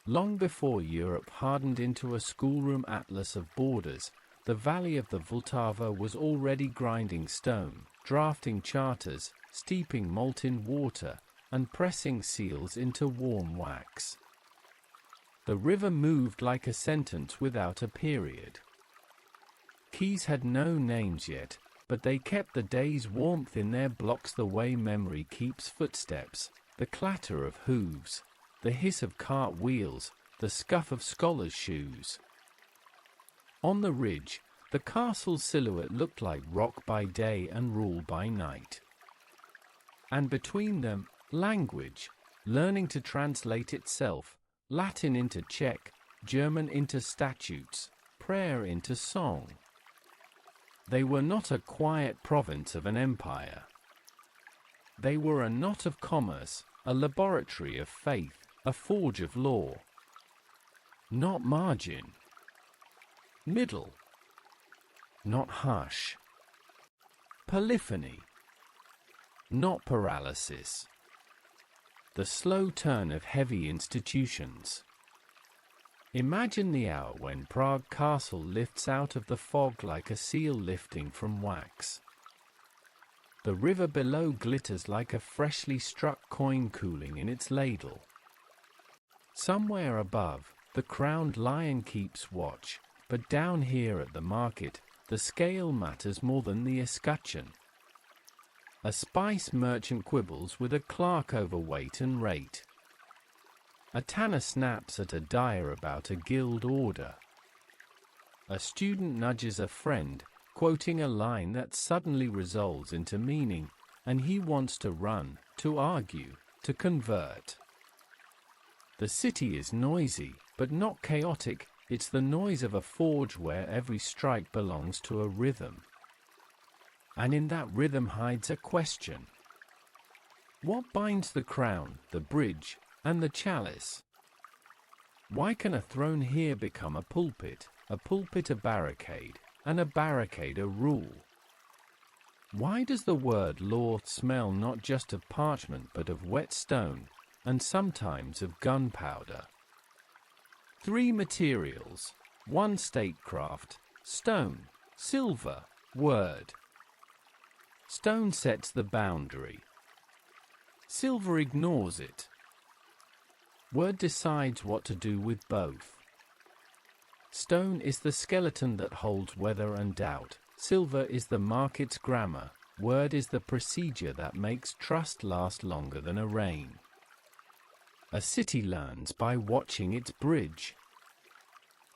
Long before Europe hardened into a schoolroom atlas of borders, the valley of the Vltava was already grinding stone, drafting charters, steeping molten water, and pressing seals into warm wax. The river moved like a sentence without a period. Quays had no names yet, but they kept the day's warmth in their blocks the way memory keeps footsteps, the clatter of hooves, the hiss of cart wheels, the scuff of scholars' shoes. On the ridge, the castle's silhouette looked like rock by day and rule by night. And between them, language, learning to translate itself, Latin into Czech, German into statutes, prayer into song. They were not a quiet province of an empire. They were a knot of commerce, a laboratory of faith, a forge of law. Not margin. Middle. Not hush. Polyphony. Not paralysis. The slow turn of heavy institutions. Imagine the hour when Prague Castle lifts out of the fog like a seal lifting from wax. The river below glitters like a freshly struck coin cooling in its ladle. Somewhere above, the crowned lion keeps watch, but down here at the market, the scale matters more than the escutcheon. A spice merchant quibbles with a clerk over weight and rate. A tanner snaps at a dyer about a guild order. A student nudges a friend, quoting a line that suddenly resolves into meaning, and he wants to run, to argue, to convert. The city is noisy, but not chaotic. It's the noise of a forge where every strike belongs to a rhythm. And in that rhythm hides a question. What binds the crown, the bridge, and the chalice? Why can a throne here become a pulpit a barricade, and a barricade a rule? Why does the word law smell not just of parchment but of wet stone, and sometimes of gunpowder? 3 materials, 1 statecraft, stone, silver, word. Stone sets the boundary. Silver ignores it. Word decides what to do with both. Stone is the skeleton that holds weather and doubt. Silver is the market's grammar. Word is the procedure that makes trust last longer than a rain. A city learns by watching its bridge.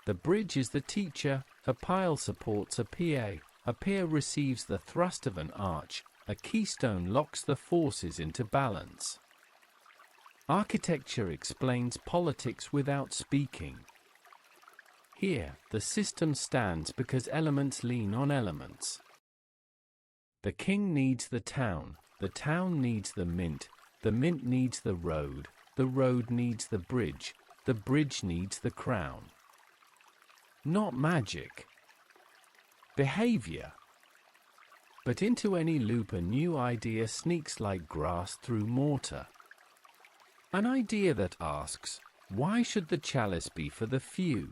The bridge is the teacher, a pile supports a pier receives the thrust of an arch, a keystone locks the forces into balance. Architecture explains politics without speaking. Here, the system stands because elements lean on elements. The king needs the town needs the mint needs the road needs the bridge needs the crown. Not magic. Behavior. But into any loop a new idea sneaks like grass through mortar. An idea that asks, why should the chalice be for the few?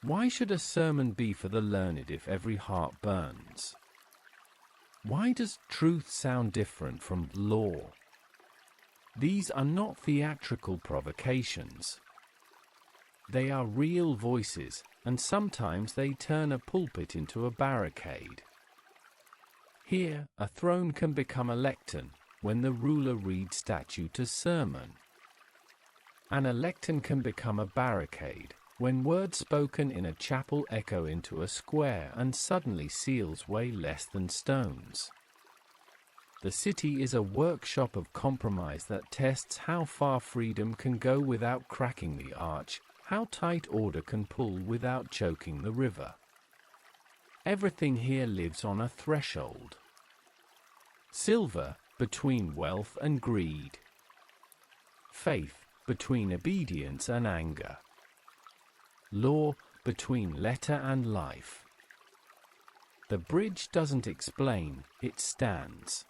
Why should a sermon be for the learned if every heart burns? Why does truth sound different from law? These are not theatrical provocations. They are real voices, and sometimes they turn a pulpit into a barricade. Here, a throne can become a lectern, when the ruler reads statute as sermon. An lectern can become a barricade, when words spoken in a chapel echo into a square and suddenly seals weigh less than stones. The city is a workshop of compromise that tests how far freedom can go without cracking the arch, how tight order can pull without choking the river. Everything here lives on a threshold. Silver, between wealth and greed. Faith, between obedience and anger. Law, between letter and life. The bridge doesn't explain, it stands.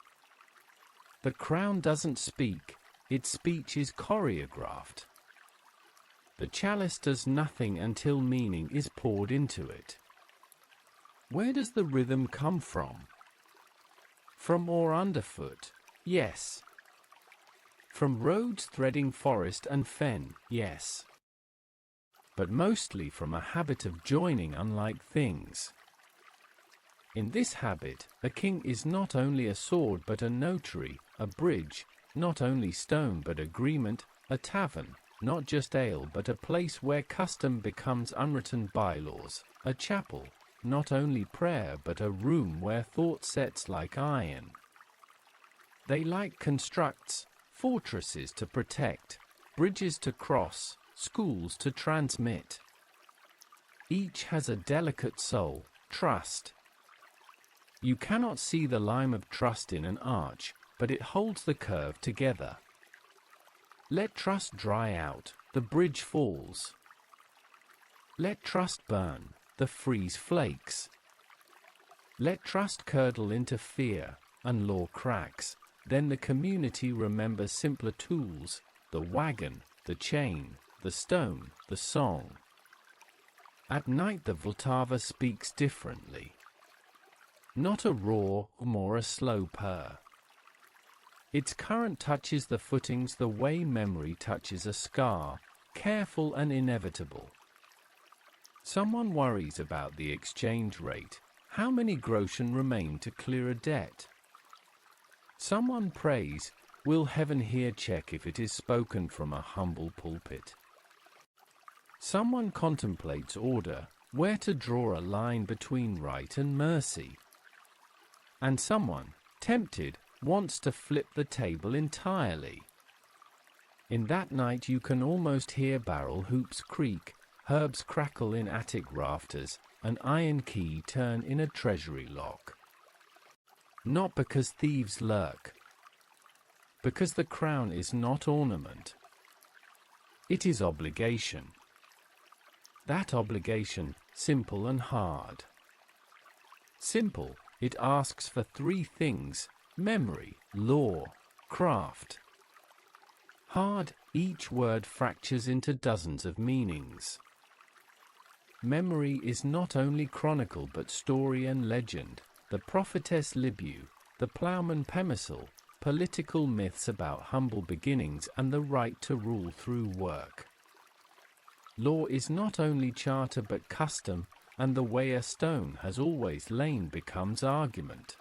The crown doesn't speak, its speech is choreographed. The chalice does nothing until meaning is poured into it. Where does the rhythm come from? From or underfoot? Yes. From roads threading forest and fen? Yes. But mostly from a habit of joining unlike things. In this habit, a king is not only a sword but a notary, a bridge, not only stone but agreement, a tavern, not just ale but a place where custom becomes unwritten bylaws, a chapel, not only prayer but a room where thought sets like iron. They like constructs, fortresses to protect, bridges to cross, schools to transmit. Each has a delicate soul, trust. You cannot see the lime of trust in an arch, but it holds the curve together. Let trust dry out, the bridge falls. Let trust burn, the frieze flakes. Let trust curdle into fear, and law cracks, then the community remembers simpler tools, the wagon, the chain, the stone, the song. At night the Vltava speaks differently. Not a roar, more a slow purr. Its current touches the footings the way memory touches a scar, careful and inevitable. Someone worries about the exchange rate. How many groschen remain to clear a debt? Someone prays, will heaven hear check if it is spoken from a humble pulpit? Someone contemplates order, where to draw a line between right and mercy. And someone, tempted, wants to flip the table entirely. In that night you can almost hear barrel hoops creak, herbs crackle in attic rafters, an iron key turn in a treasury lock. Not because thieves lurk. Because the crown is not ornament. It is obligation. That obligation, simple and hard. Simple, it asks for three things: memory, law, craft. Hard, each word fractures into dozens of meanings. Memory is not only chronicle but story and legend, the prophetess Libu, the ploughman Pemisel, political myths about humble beginnings and the right to rule through work. Law is not only charter but custom, and the way a stone has always lain becomes argument.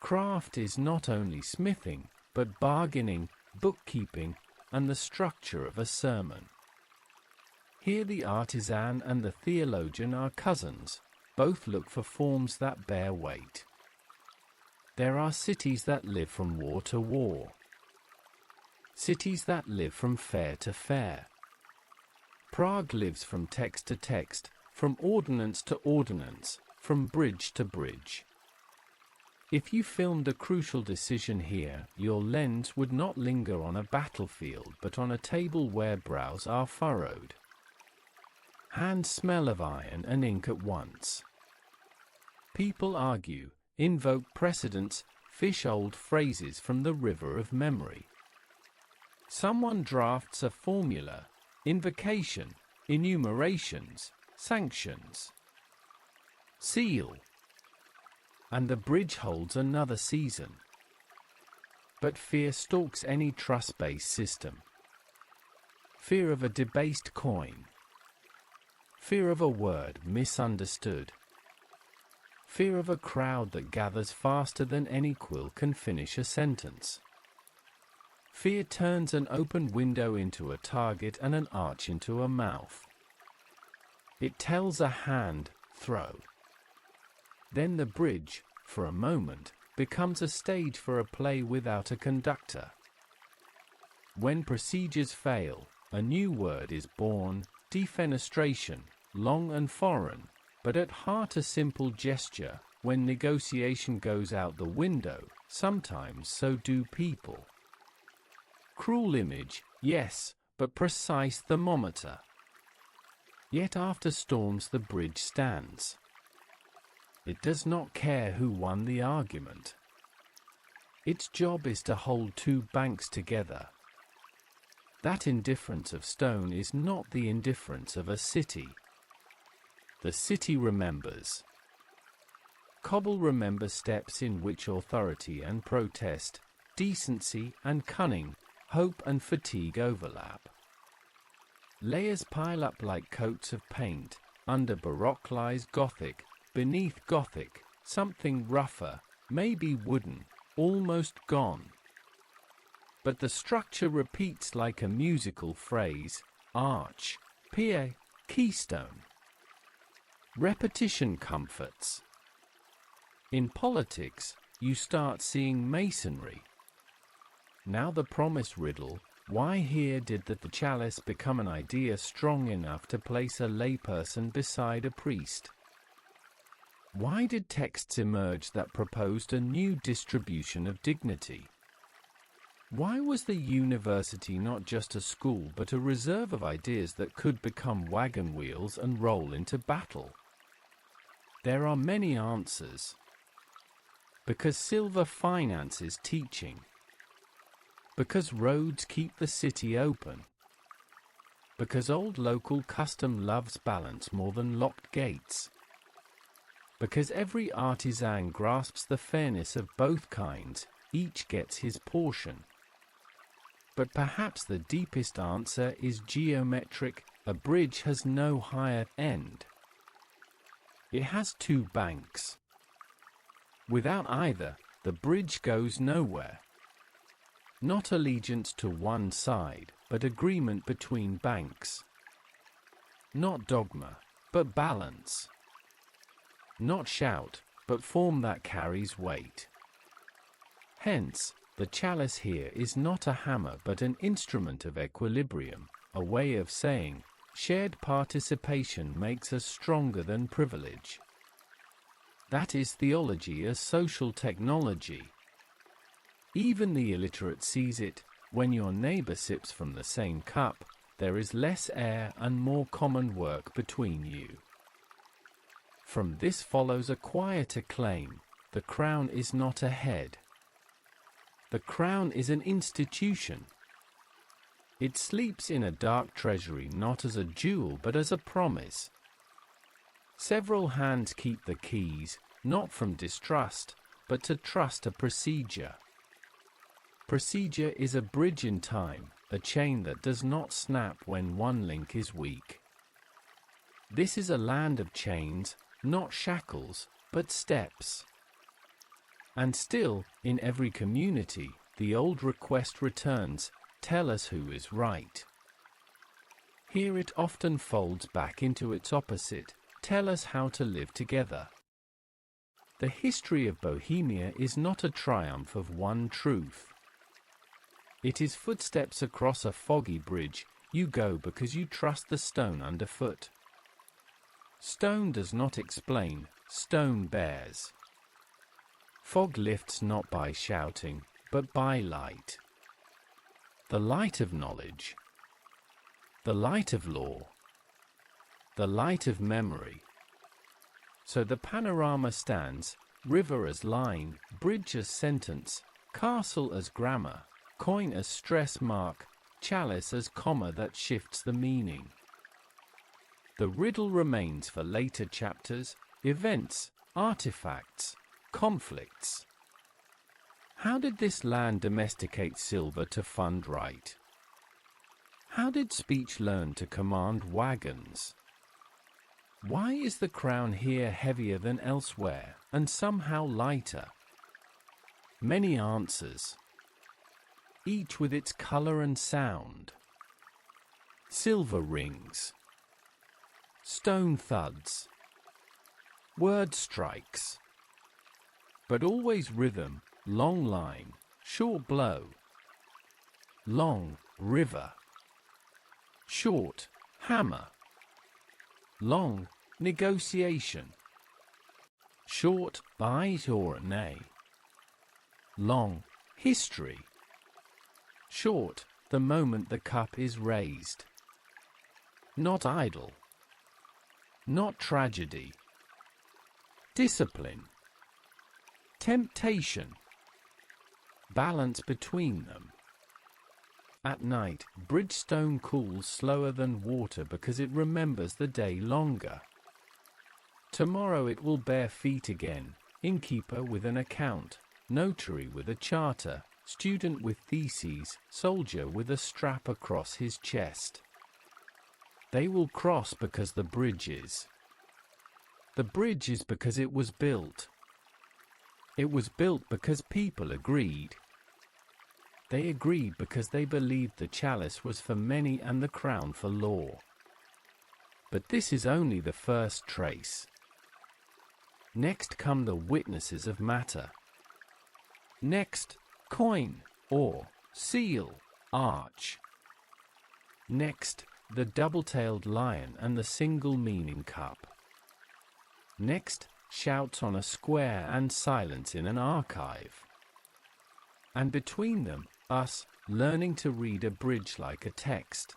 Craft is not only smithing, but bargaining, bookkeeping, and the structure of a sermon. Here the artisan and the theologian are cousins, both look for forms that bear weight. There are cities that live from war to war. Cities that live from fair to fair. Prague lives from text to text, from ordinance to ordinance, from bridge to bridge. If you filmed a crucial decision here, your lens would not linger on a battlefield but on a table where brows are furrowed. Hands smell of iron and ink at once. People argue, invoke precedents, fish old phrases from the river of memory. Someone drafts a formula, invocation, enumerations, sanctions. Seal. And the bridge holds another season. But fear stalks any trust-based system. Fear of a debased coin. Fear of a word misunderstood. Fear of a crowd that gathers faster than any quill can finish a sentence. Fear turns an open window into a target and an arch into a mouth. It tells a hand, throw. Then the bridge, for a moment, becomes a stage for a play without a conductor. When procedures fail, a new word is born, defenestration, long and foreign, but at heart a simple gesture. When negotiation goes out the window, sometimes so do people. Cruel image, yes, but precise thermometer. Yet after storms the bridge stands. It does not care who won the argument. Its job is to hold two banks together. That indifference of stone is not the indifference of a city. The city remembers. Cobble remembers steps in which authority and protest, decency and cunning, hope and fatigue overlap. Layers pile up like coats of paint. Under Baroque lies Gothic, beneath Gothic, something rougher, maybe wooden, almost gone. But the structure repeats like a musical phrase: arch, pier, keystone. Repetition comforts. In politics, you start seeing masonry. Now the promise riddle: why here did the chalice become an idea strong enough to place a layperson beside a priest? Why did texts emerge that proposed a new distribution of dignity? Why was the university not just a school but a reserve of ideas that could become wagon wheels and roll into battle? There are many answers. Because silver finances teaching. Because roads keep the city open. Because old local custom loves balance more than locked gates. Because every artisan grasps the fairness of both kinds, each gets his portion. But perhaps the deepest answer is geometric: a bridge has no higher end. It has two banks. Without either, the bridge goes nowhere. Not allegiance to one side, but agreement between banks. Not dogma, but balance. Not shout, but form that carries weight. Hence, the chalice here is not a hammer but an instrument of equilibrium, a way of saying, shared participation makes us stronger than privilege. That is theology as social technology. Even the illiterate sees it: when your neighbor sips from the same cup, there is less air and more common work between you. From this follows a quieter claim: the crown is not a head. The crown is an institution. It sleeps in a dark treasury not as a jewel but as a promise. Several hands keep the keys, not from distrust, but to trust a procedure. Procedure is a bridge in time, a chain that does not snap when one link is weak. This is a land of chains, not shackles, but steps. And still, in every community, the old request returns: tell us who is right. Here it often folds back into its opposite: tell us how to live together. The history of Bohemia is not a triumph of one truth. It is footsteps across a foggy bridge. You go because you trust the stone underfoot. Stone does not explain, stone bears. Fog lifts not by shouting, but by light. The light of knowledge. The light of law. The light of memory. So the panorama stands: river as line, bridge as sentence, castle as grammar, coin as stress mark, chalice as comma that shifts the meaning. The riddle remains for later chapters: events, artifacts, conflicts. How did this land domesticate silver to fund right? How did speech learn to command wagons? Why is the crown here heavier than elsewhere, and somehow lighter? Many answers, each with its color and sound. Silver rings, stone thuds, word strikes, but always rhythm: long line, short blow. Long, river. Short, hammer. Long, negotiation. Short, aye or nay. Long, history. Short, the moment the cup is raised. Not idle. Not tragedy. Discipline. Temptation. Balance between them. At night, bridgestone cools slower than water because it remembers the day longer. Tomorrow it will bare feet again, innkeeper with an account, notary with a charter, student with theses, soldier with a strap across his chest. They will cross because the bridge is. The bridge is because it was built. It was built because people agreed. They agreed because they believed the chalice was for many and the crown for law. But this is only the first trace. Next come the witnesses of matter. Next, coin, or seal, arch. Next, the double-tailed lion and the single-meaning cup. Next, shouts on a square and silence in an archive. And between them, us, learning to read a bridge like a text.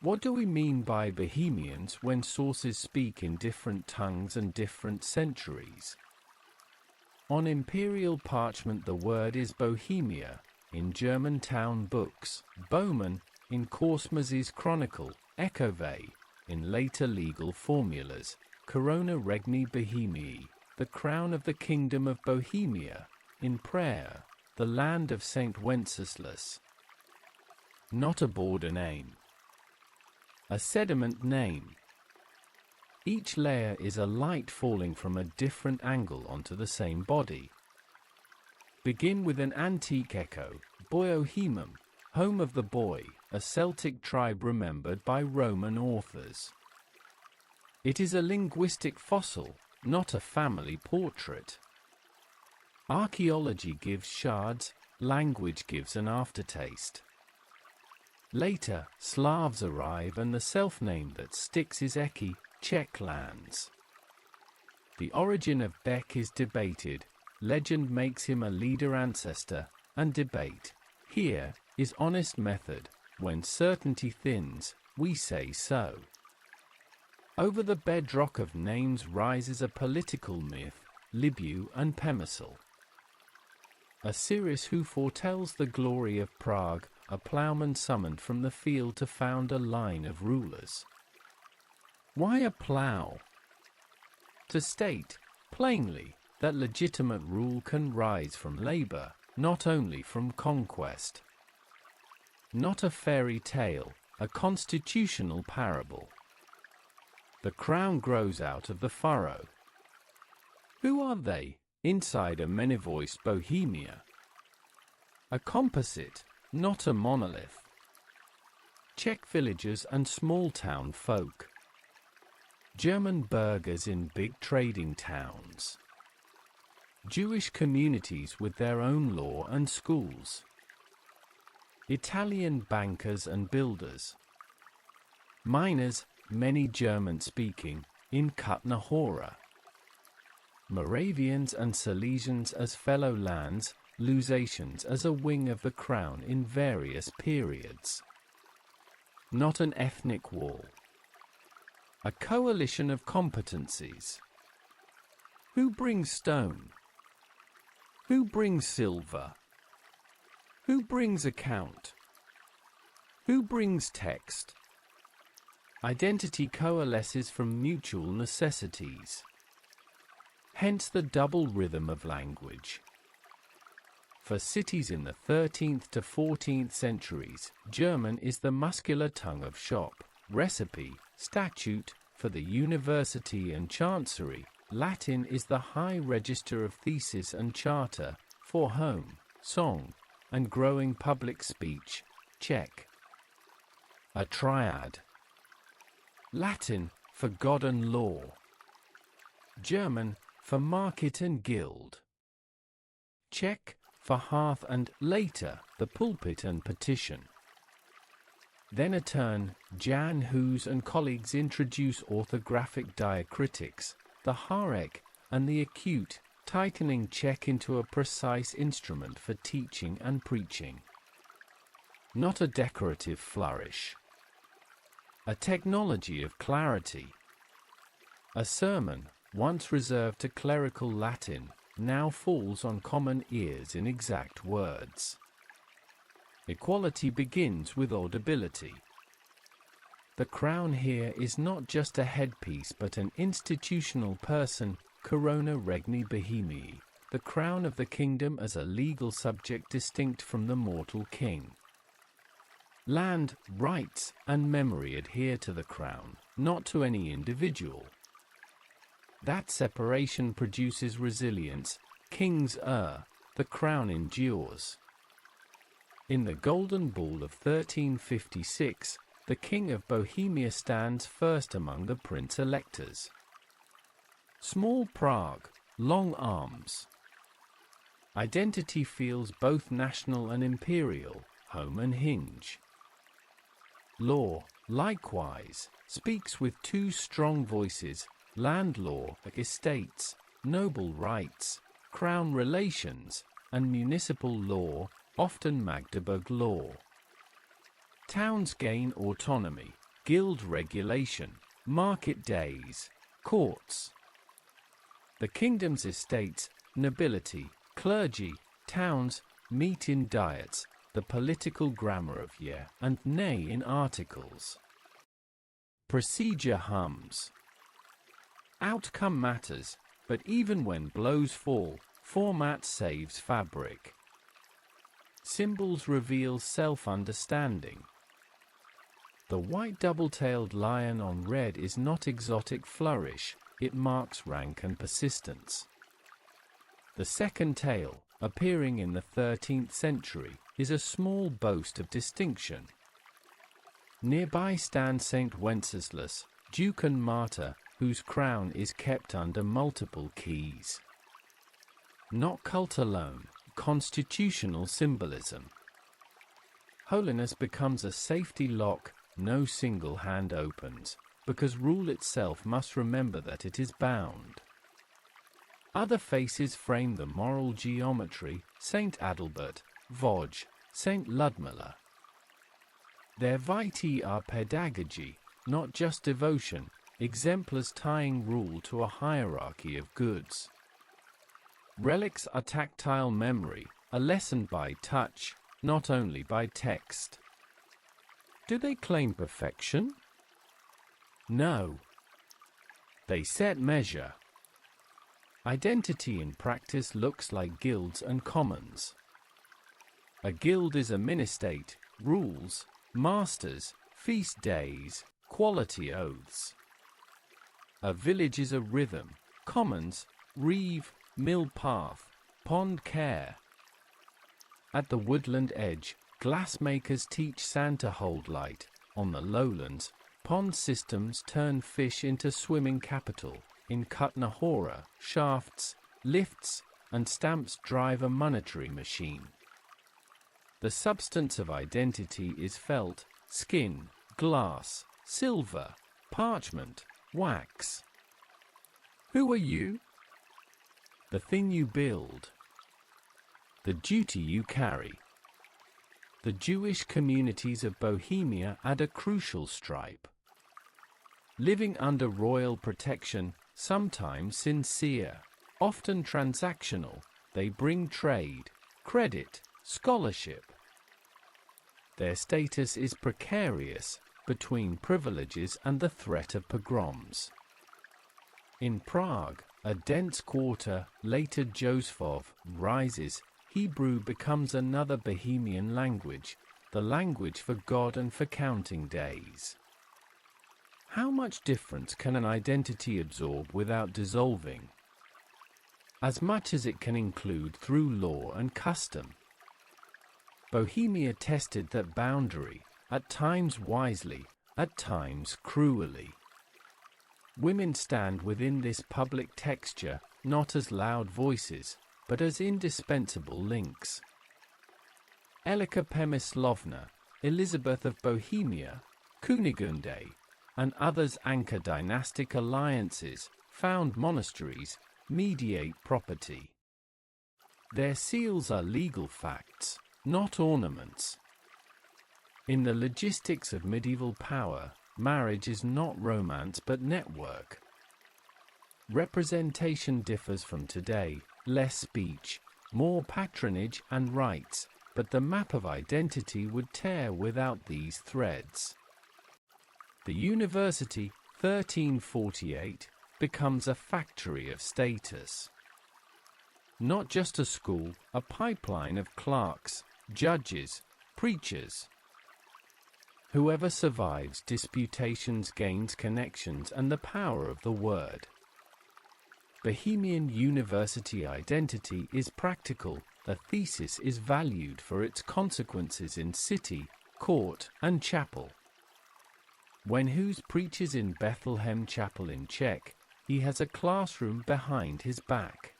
What do we mean by Bohemians when sources speak in different tongues and different centuries? On imperial parchment the word is Bohemia, in German town books, Böhmen, in Korsmas's Chronicle, Echove, in later legal formulas, Corona Regni Bohemiae, the crown of the Kingdom of Bohemia, in prayer, the land of Saint Wenceslas. Not a border name. A sediment name. Each layer is a light falling from a different angle onto the same body. Begin with an antique echo, Bohemia, home of the boy, a Celtic tribe remembered by Roman authors. It is a linguistic fossil, not a family portrait. Archaeology gives shards, language gives an aftertaste. Later, Slavs arrive and the self-name that sticks is Eki, Czech lands. The origin of Beck is debated, legend makes him a leader ancestor, and debate, here, is honest method, when certainty thins, we say so. Over the bedrock of names rises a political myth, Libu and Pemisel. A Cyrus who foretells the glory of Prague, a ploughman summoned from the field to found a line of rulers. Why a plough? To state, plainly, that legitimate rule can rise from labor, not only from conquest. Not a fairy tale, a constitutional parable. The crown grows out of the furrow. Who are they, inside a many-voiced Bohemia? A composite, not a monolith. Czech villagers and small-town folk. German burghers in big trading towns. Jewish communities with their own law and schools. Italian bankers and builders. Miners, many German-speaking, in Kutna Hora. Moravians and Silesians as fellow lands, Lusatians as a wing of the crown in various periods. Not an ethnic wall. A coalition of competencies. Who brings stone? Who brings silver? Who brings account? Who brings text? Identity coalesces from mutual necessities. Hence the double rhythm of language. For cities in the 13th to 14th centuries, German is the muscular tongue of shop, recipe, statute, for the university and chancery. Latin is the high register of thesis and charter, for home, song, and growing public speech, Czech. A triad. Latin, for God and law. German, for market and guild. Czech, for hearth and, later, the pulpit and petition. Then a turn, Jan Hus and colleagues introduce orthographic diacritics, the harek, and the acute, tightening Czech into a precise instrument for teaching and preaching. Not a decorative flourish. A technology of clarity. A sermon, once reserved to clerical Latin, now falls on common ears in exact words. Equality begins with audibility. The crown here is not just a headpiece but an institutional person, corona regni Bohemiae, the crown of the kingdom as a legal subject distinct from the mortal king. Land, rights, and memory adhere to the crown, not to any individual. That separation produces resilience. Kings err, the crown endures. In the Golden Bull of 1356, the King of Bohemia stands first among the prince-electors. Small Prague, long arms. Identity feels both national and imperial, home and hinge. Law, likewise, speaks with two strong voices, land law, estates, noble rights, crown relations, and municipal law, often Magdeburg law. Towns gain autonomy, guild regulation, market days, courts. The kingdom's estates, nobility, clergy, towns, meet in diets, the political grammar of year and nay in articles. Procedure hums. Outcome matters, but even when blows fall, format saves fabric. Symbols reveal self-understanding. The white double-tailed lion on red is not exotic flourish, it marks rank and persistence. The second tail, appearing in the 13th century, is a small boast of distinction. Nearby stands St. Wenceslas, Duke and Martyr, whose crown is kept under multiple keys. Not cult alone, constitutional symbolism. Holiness becomes a safety lock no single hand opens, because rule itself must remember that it is bound. Other faces frame the moral geometry, St. Adalbert, Vosges, St. Ludmilla. Their vitae are pedagogy, not just devotion, exemplars tying rule to a hierarchy of goods. Relics are tactile memory, a lesson by touch, not only by text. Do they claim perfection? No. They set measure. Identity in practice looks like guilds and commons. A guild is a ministate, rules, masters, feast days, quality oaths. A village is a rhythm, commons, reeve, mill path, pond care. At the woodland edge, glassmakers teach sand to hold light. On the lowlands, pond systems turn fish into swimming capital. In Kutnahora, shafts, lifts, and stamps drive a monetary machine. The substance of identity is felt, skin, glass, silver, parchment, wax. Who are you? The thing you build. The duty you carry. The Jewish communities of Bohemia add a crucial stripe. Living under royal protection, sometimes sincere, often transactional, they bring trade, credit, scholarship. Their status is precarious, between privileges and the threat of pogroms. In Prague, a dense quarter, later Josefov, rises, Hebrew becomes another Bohemian language, the language for God and for counting days. How much difference can an identity absorb without dissolving? As much as it can include through law and custom. Bohemia tested that boundary, at times wisely, at times cruelly. Women stand within this public texture, not as loud voices, but as indispensable links. Elika Przemyslovna, Elizabeth of Bohemia, Kunigunde, and others anchor dynastic alliances, found monasteries, mediate property. Their seals are legal facts, not ornaments. In the logistics of medieval power, marriage is not romance but network. Representation differs from today, less speech, more patronage and rights, but the map of identity would tear without these threads. The university, 1348, becomes a factory of status. Not just a school, a pipeline of clerks, judges, preachers. Whoever survives disputations gains connections and the power of the word. Bohemian university identity is practical, the thesis is valued for its consequences in city, court, and chapel. When Hus preaches in Bethlehem Chapel in Czech, he has a classroom behind his back.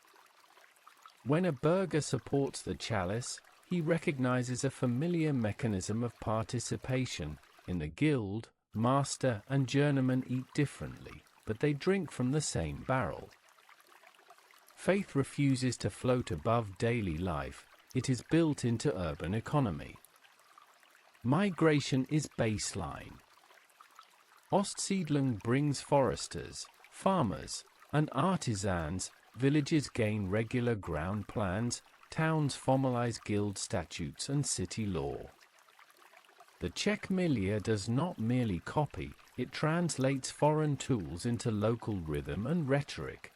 When a burgher supports the chalice, he recognizes a familiar mechanism of participation. In the guild, master and journeyman eat differently, but they drink from the same barrel. Faith refuses to float above daily life, it is built into urban economy. Migration is baseline. Ostsiedlung brings foresters, farmers, and artisans, villages gain regular ground plans, towns formalize guild statutes and city law. The Czech milieu does not merely copy, it translates foreign tools into local rhythm and rhetoric.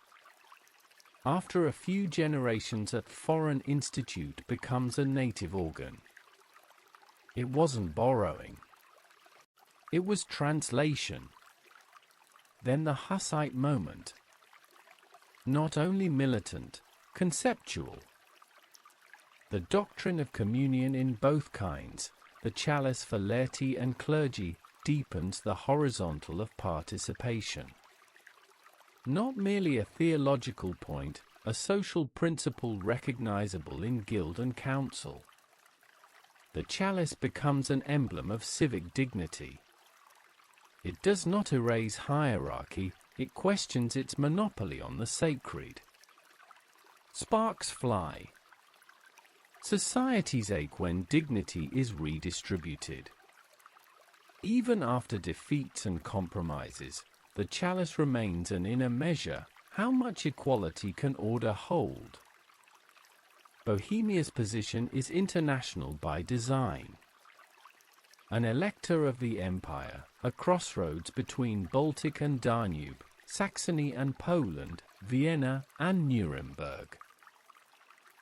After a few generations, a foreign institute becomes a native organ. It wasn't borrowing. It was translation. Then the Hussite moment. Not only militant, conceptual. The doctrine of communion in both kinds, the chalice for laity and clergy, deepens the horizontal of participation. Not merely a theological point, a social principle recognizable in guild and council. The chalice becomes an emblem of civic dignity. It does not erase hierarchy, it questions its monopoly on the sacred. Sparks fly. Societies ache when dignity is redistributed. Even after defeats and compromises, the chalice remains an inner measure. How much equality can order hold? Bohemia's position is international by design. An elector of the empire, a crossroads between Baltic and Danube, Saxony and Poland, Vienna and Nuremberg.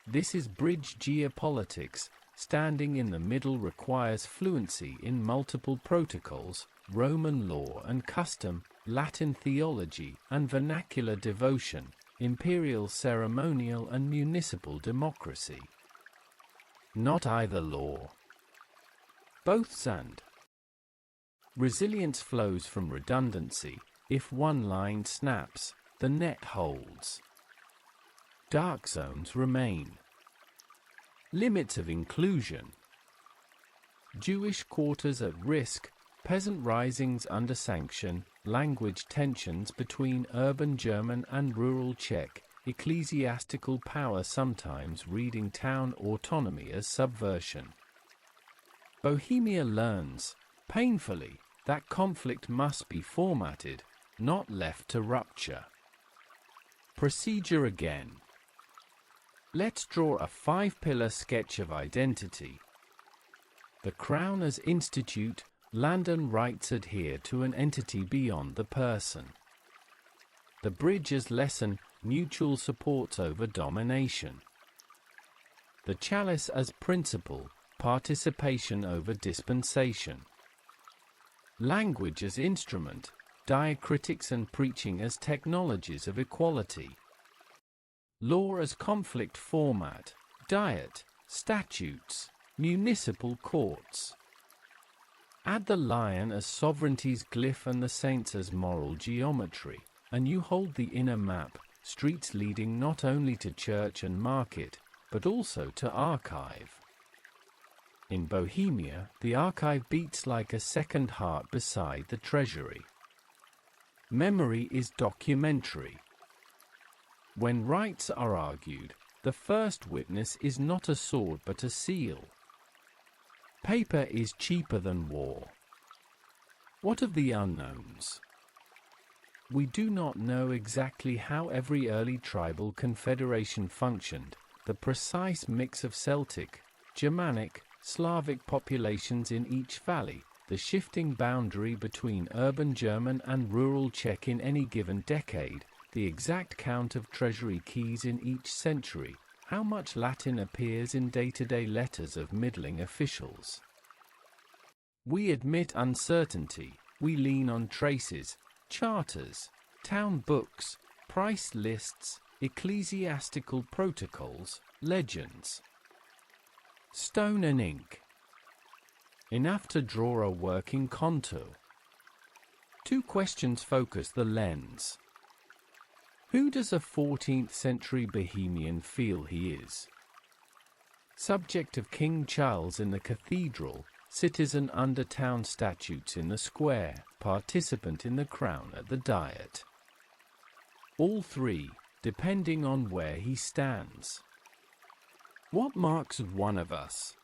This is bridge geopolitics. Standing in the middle requires fluency in multiple protocols, Roman law and custom, Latin theology and vernacular devotion, imperial ceremonial and municipal democracy. Not either law. Both sand. Resilience flows from redundancy. If one line snaps, the net holds. Dark zones remain. Limits of inclusion. Jewish quarters at risk, peasant risings under sanction, language tensions between urban German and rural Czech, ecclesiastical power sometimes reading town autonomy as subversion. Bohemia learns, painfully, that conflict must be formatted, not left to rupture. Procedure again. Let's draw a 5-pillar sketch of identity. The Crown as institute, land and rights adhere to an entity beyond the person. The bridge as lesson, mutual supports over domination. The chalice as principle, participation over dispensation. Language as instrument, diacritics and preaching as technologies of equality. Law as conflict format, diet, statutes, municipal courts. Add the lion as sovereignty's glyph and the saints as moral geometry, and you hold the inner map, streets leading not only to church and market, but also to archive. In Bohemia, the archive beats like a second heart beside the treasury. Memory is documentary. When rights are argued, the first witness is not a sword but a seal. Paper is cheaper than war. What of the unknowns? We do not know exactly how every early tribal confederation functioned, the precise mix of Celtic, Germanic, Slavic populations in each valley, the shifting boundary between urban German and rural Czech in any given decade, the exact count of treasury keys in each century, how much Latin appears in day-to-day letters of middling officials. We admit uncertainty, we lean on traces, charters, town books, price lists, ecclesiastical protocols, legends. Stone and ink. Enough to draw a working contour. Two questions focus the lens. Who does a 14th century Bohemian feel he is? Subject of King Charles in the cathedral, citizen under town statutes in the square, participant in the crown at the diet. All three, depending on where he stands. What marks one of us?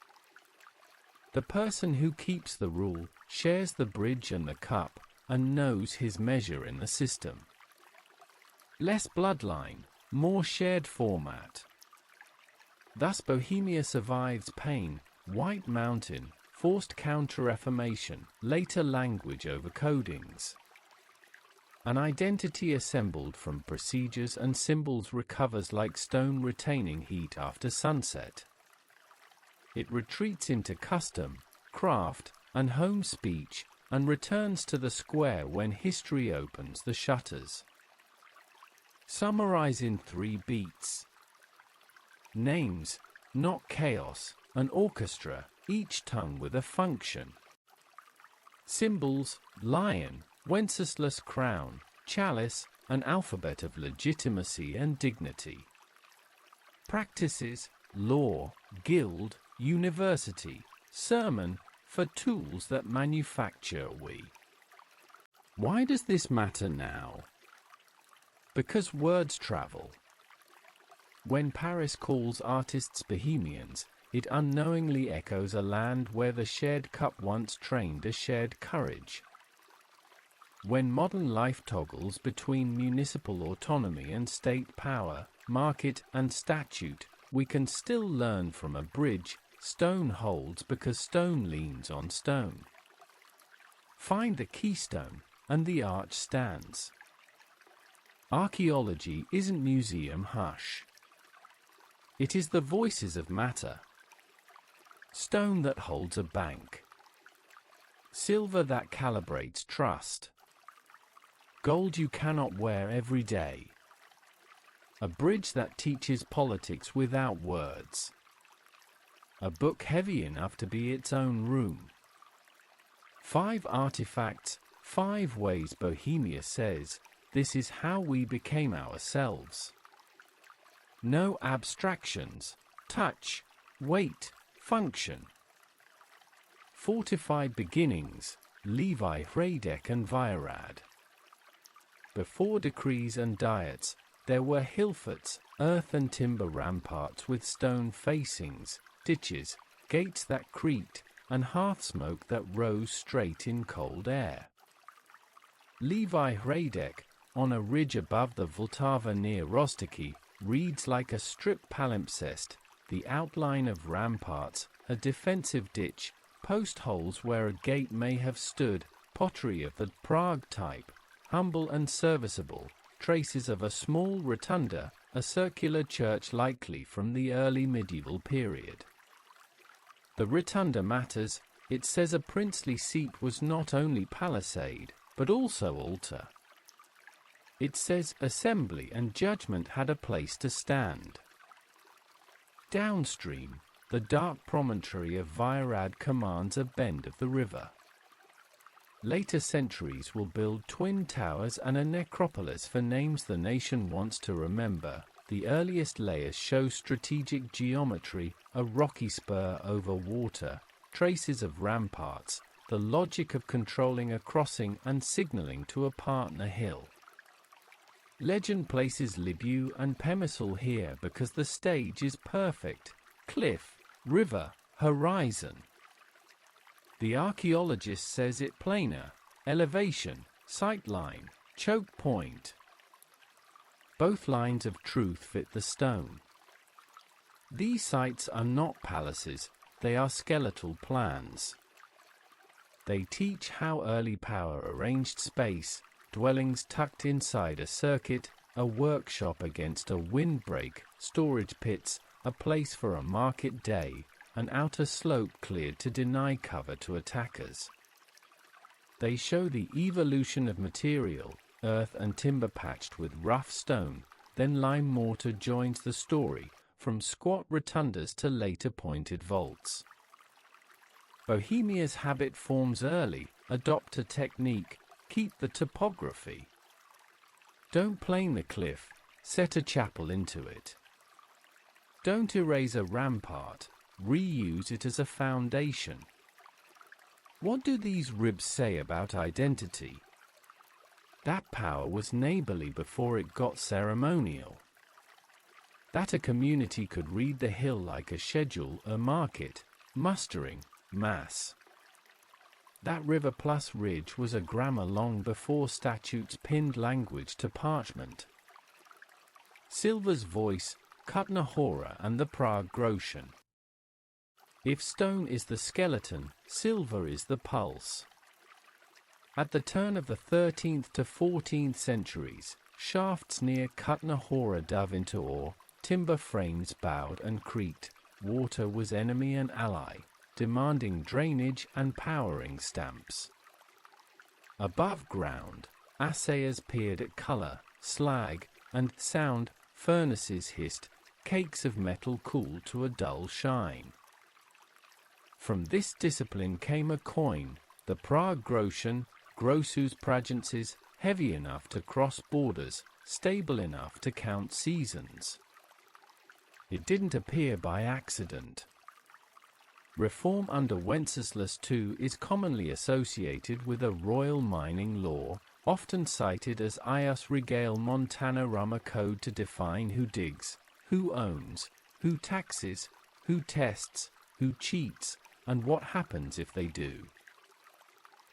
The person who keeps the rule, shares the bridge and the cup, and knows his measure in the system. Less bloodline, more shared format. Thus Bohemia survives pain, White Mountain, forced counter-reformation, later language overcodings. An identity assembled from procedures and symbols recovers like stone retaining heat after sunset. It retreats into custom, craft, and home speech, and returns to the square when history opens the shutters. Summarize in 3 beats. Names, not chaos, an orchestra, each tongue with a function. Symbols, lion, Wenceslas crown, chalice, an alphabet of legitimacy and dignity. Practices, law, guild, university, sermon, for tools that manufacture we. Why does this matter now? Because words travel. When Paris calls artists Bohemians, it unknowingly echoes a land where the shared cup once trained a shared courage. When modern life toggles between municipal autonomy and state power, market and statute, we can still learn from a bridge. Stone holds because stone leans on stone. Find the keystone, and the arch stands. Archaeology isn't museum hush. It is the voices of matter. Stone that holds a bank. Silver that calibrates trust. Gold you cannot wear every day. A bridge that teaches politics without words. A book heavy enough to be its own room. 5 artifacts, 5 ways Bohemia says, this is how we became ourselves. No abstractions, touch, weight, function. Fortified beginnings, Levi, Hradec and Virad. Before decrees and diets, there were hillforts, earth and timber ramparts with stone facings, ditches, gates that creaked, and hearth smoke that rose straight in cold air. Levi Hradec, on a ridge above the Vltava near Rostoki, reads like a stripped palimpsest, the outline of ramparts, a defensive ditch, post holes where a gate may have stood, pottery of the Prague type, humble and serviceable, traces of a small rotunda, a circular church likely from the early medieval period. The rotunda matters, it says a princely seat was not only palisade, but also altar. It says assembly and judgment had a place to stand. Downstream, the dark promontory of Virad commands a bend of the river. Later centuries will build twin towers and a necropolis for names the nation wants to remember. The earliest layers show strategic geometry, a rocky spur over water, traces of ramparts, the logic of controlling a crossing and signaling to a partner hill. Legend places Libu and Pemisal here because the stage is perfect: cliff, river, horizon. The archaeologist says it planar: elevation, sightline, choke point. Both lines of truth fit the stone. These sites are not palaces, they are skeletal plans. They teach how early power arranged space, dwellings tucked inside a circuit, a workshop against a windbreak, storage pits, a place for a market day, an outer slope cleared to deny cover to attackers. They show the evolution of material, earth and timber patched with rough stone, then lime mortar joins the story, from squat rotundas to later pointed vaults. Bohemia's habit forms early, adopt a technique, keep the topography. Don't plane the cliff, set a chapel into it. Don't erase a rampart, reuse it as a foundation. What do these ribs say about identity? That power was neighborly before it got ceremonial. That a community could read the hill like a schedule, a market, mustering, mass. That river plus ridge was a grammar long before statutes pinned language to parchment. Silver's voice, Kutna-Hora and the Prague Groschen. If stone is the skeleton, silver is the pulse. At the turn of the 13th to 14th centuries, shafts near Kutna-Hora dove into ore, timber frames bowed and creaked, water was enemy and ally, demanding drainage and powering stamps. Above ground, assayers peered at color, slag, and sound, furnaces hissed, cakes of metal cooled to a dull shine. From this discipline came a coin, the Prague Groschen, grossus pragensis, heavy enough to cross borders, stable enough to count seasons. It didn't appear by accident. Reform under Wenceslas II is commonly associated with a royal mining law, often cited as Ius Regale Montana Rama Code to define who digs, who owns, who taxes, who tests, who cheats, and what happens if they do.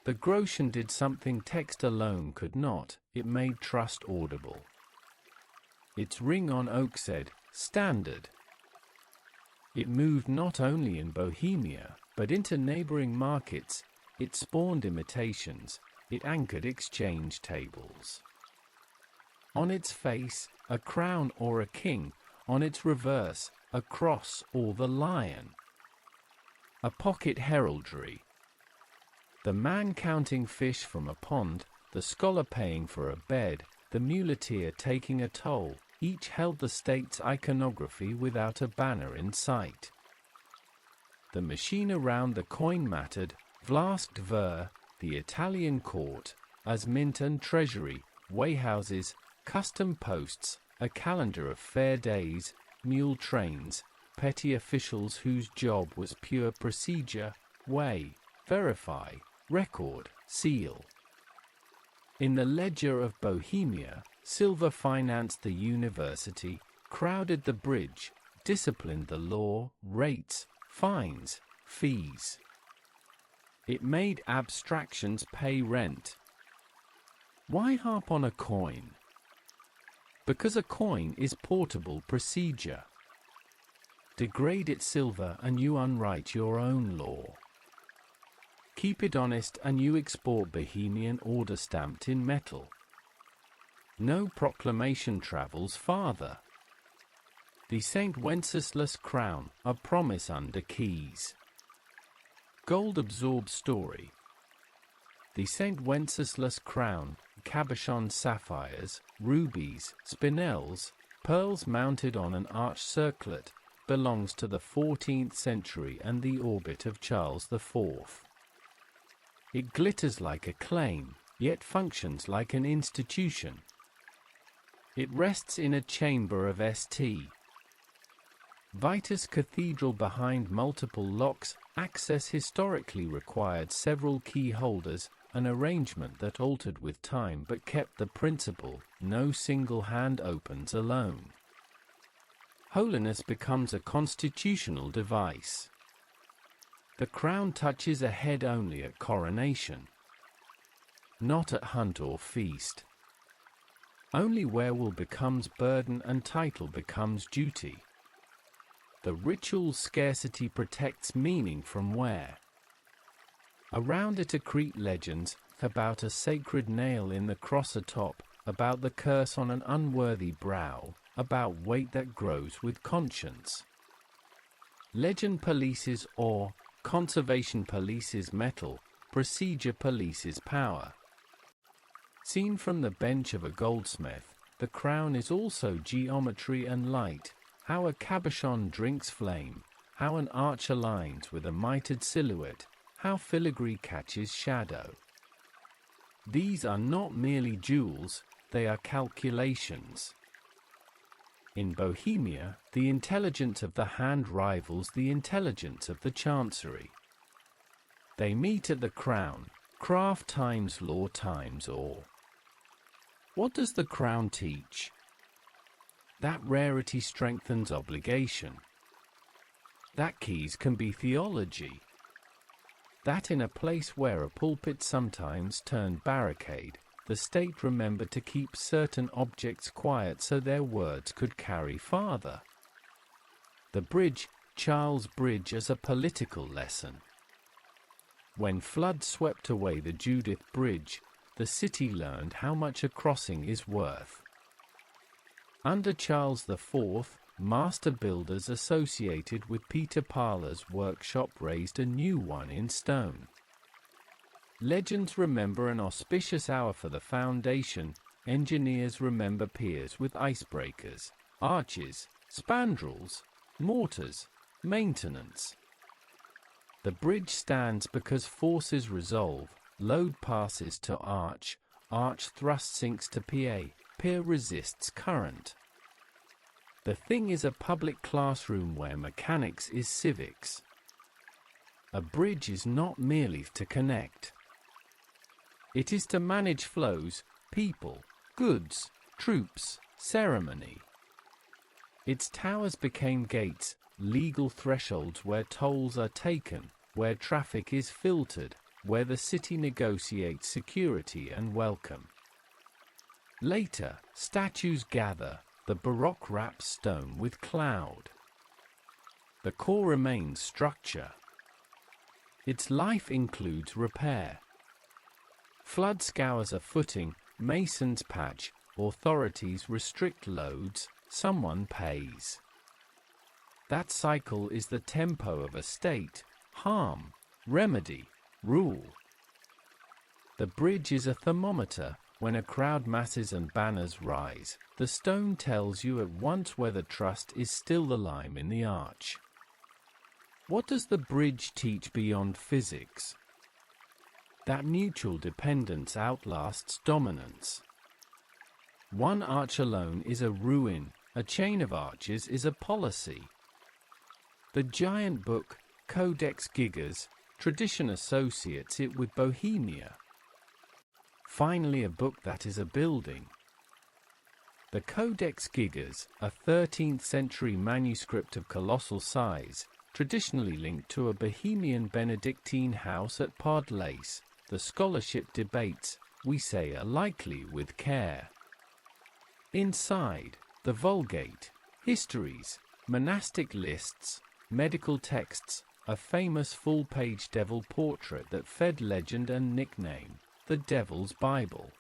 The Groschen did something text alone could not, it made trust audible. Its ring on oak said, "Standard." It moved not only in Bohemia, but into neighboring markets, it spawned imitations, it anchored exchange tables. On its face, a crown or a king, on its reverse, a cross or the lion. A pocket heraldry. The man counting fish from a pond, the scholar paying for a bed, the muleteer taking a toll, each held the state's iconography without a banner in sight. The machine around the coin mattered, Vlast ver, the Italian court, as mint and treasury, weighhouses, custom posts, a calendar of fair days, mule trains, petty officials whose job was pure procedure, weigh, verify, record, seal. In the ledger of Bohemia, silver financed the university, crowded the bridge, disciplined the law, rates, fines, fees. It made abstractions pay rent. Why harp on a coin? Because a coin is portable procedure. Degrade it silver and you unwrite your own law. Keep it honest and you export Bohemian order stamped in metal. No proclamation travels farther. The St. Wenceslas crown, a promise under keys. Gold absorbs story. The St. Wenceslas crown, cabochon sapphires, rubies, spinels, pearls mounted on an arched circlet, belongs to the 14th century and the orbit of Charles IV. It glitters like a claim, yet functions like an institution. It rests in a chamber of St. Vitus Cathedral behind multiple locks, access historically required several key holders, an arrangement that altered with time but kept the principle, no single hand opens alone. Holiness becomes a constitutional device. The crown touches a head only at coronation, not at hunt or feast. Only where will becomes burden and title becomes duty. The ritual's scarcity protects meaning from wear. Around it accrete legends about a sacred nail in the cross atop, about the curse on an unworthy brow, about weight that grows with conscience. Legend polices ore, conservation polices metal, procedure polices power. Seen from the bench of a goldsmith, the crown is also geometry and light, how a cabochon drinks flame, how an arch aligns with a mitred silhouette, how filigree catches shadow. These are not merely jewels, they are calculations. In Bohemia, the intelligence of the hand rivals the intelligence of the chancery. They meet at the crown, craft times law times ore. What does the crown teach? That rarity strengthens obligation. That keys can be theology. That in a place where a pulpit sometimes turned barricade, the state remembered to keep certain objects quiet so their words could carry farther. The bridge, Charles Bridge, as a political lesson. When flood swept away the Judith Bridge, the city learned how much a crossing is worth. Under Charles IV, master builders associated with Peter Parler's workshop raised a new one in stone. Legends remember an auspicious hour for the foundation, engineers remember piers with icebreakers, arches, spandrels, mortars, maintenance. The bridge stands because forces resolve, load passes to arch, arch thrust sinks to pier resists current. The thing is a public classroom where mechanics is civics. A bridge is not merely to connect. It is to manage flows, people, goods, troops, ceremony. Its towers became gates, legal thresholds where tolls are taken, where traffic is filtered, where the city negotiates security and welcome. Later, statues gather, the Baroque wraps stone with cloud. The core remains structure. Its life includes repair. Flood scours a footing, masons patch, authorities restrict loads, someone pays. That cycle is the tempo of a state, harm, remedy, rule. The bridge is a thermometer. When a crowd masses and banners rise, the stone tells you at once whether trust is still the lime in the arch. What does the bridge teach beyond physics? That mutual dependence outlasts dominance. One arch alone is a ruin, a chain of arches is a policy. The giant book, Codex Gigas, tradition associates it with Bohemia. Finally, a book that is a building. The Codex Gigas, a 13th century manuscript of colossal size, traditionally linked to a Bohemian Benedictine house at Pod-Lace, the scholarship debates, we say, are likely with care. Inside, the Vulgate, histories, monastic lists, medical texts, a famous full-page devil portrait that fed legend and nickname. The Devil's Bible.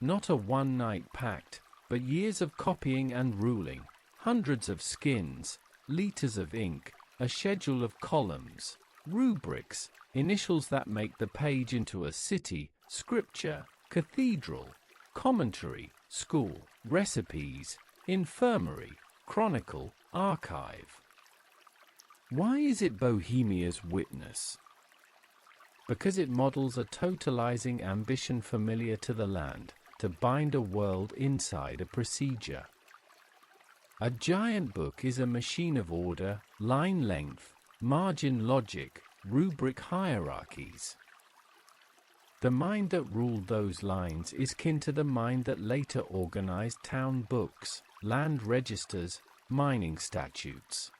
Not a one-night pact, but years of copying and ruling, hundreds of skins, liters of ink, a schedule of columns, rubrics, initials that make the page into a city, scripture, cathedral, commentary, school, recipes, infirmary, chronicle, archive. Why is it Bohemia's witness? Because it models a totalizing ambition familiar to the land, to bind a world inside a procedure. A giant book is a machine of order, line length, margin logic, rubric hierarchies. The mind that ruled those lines is kin to the mind that later organized town books, land registers, mining statutes.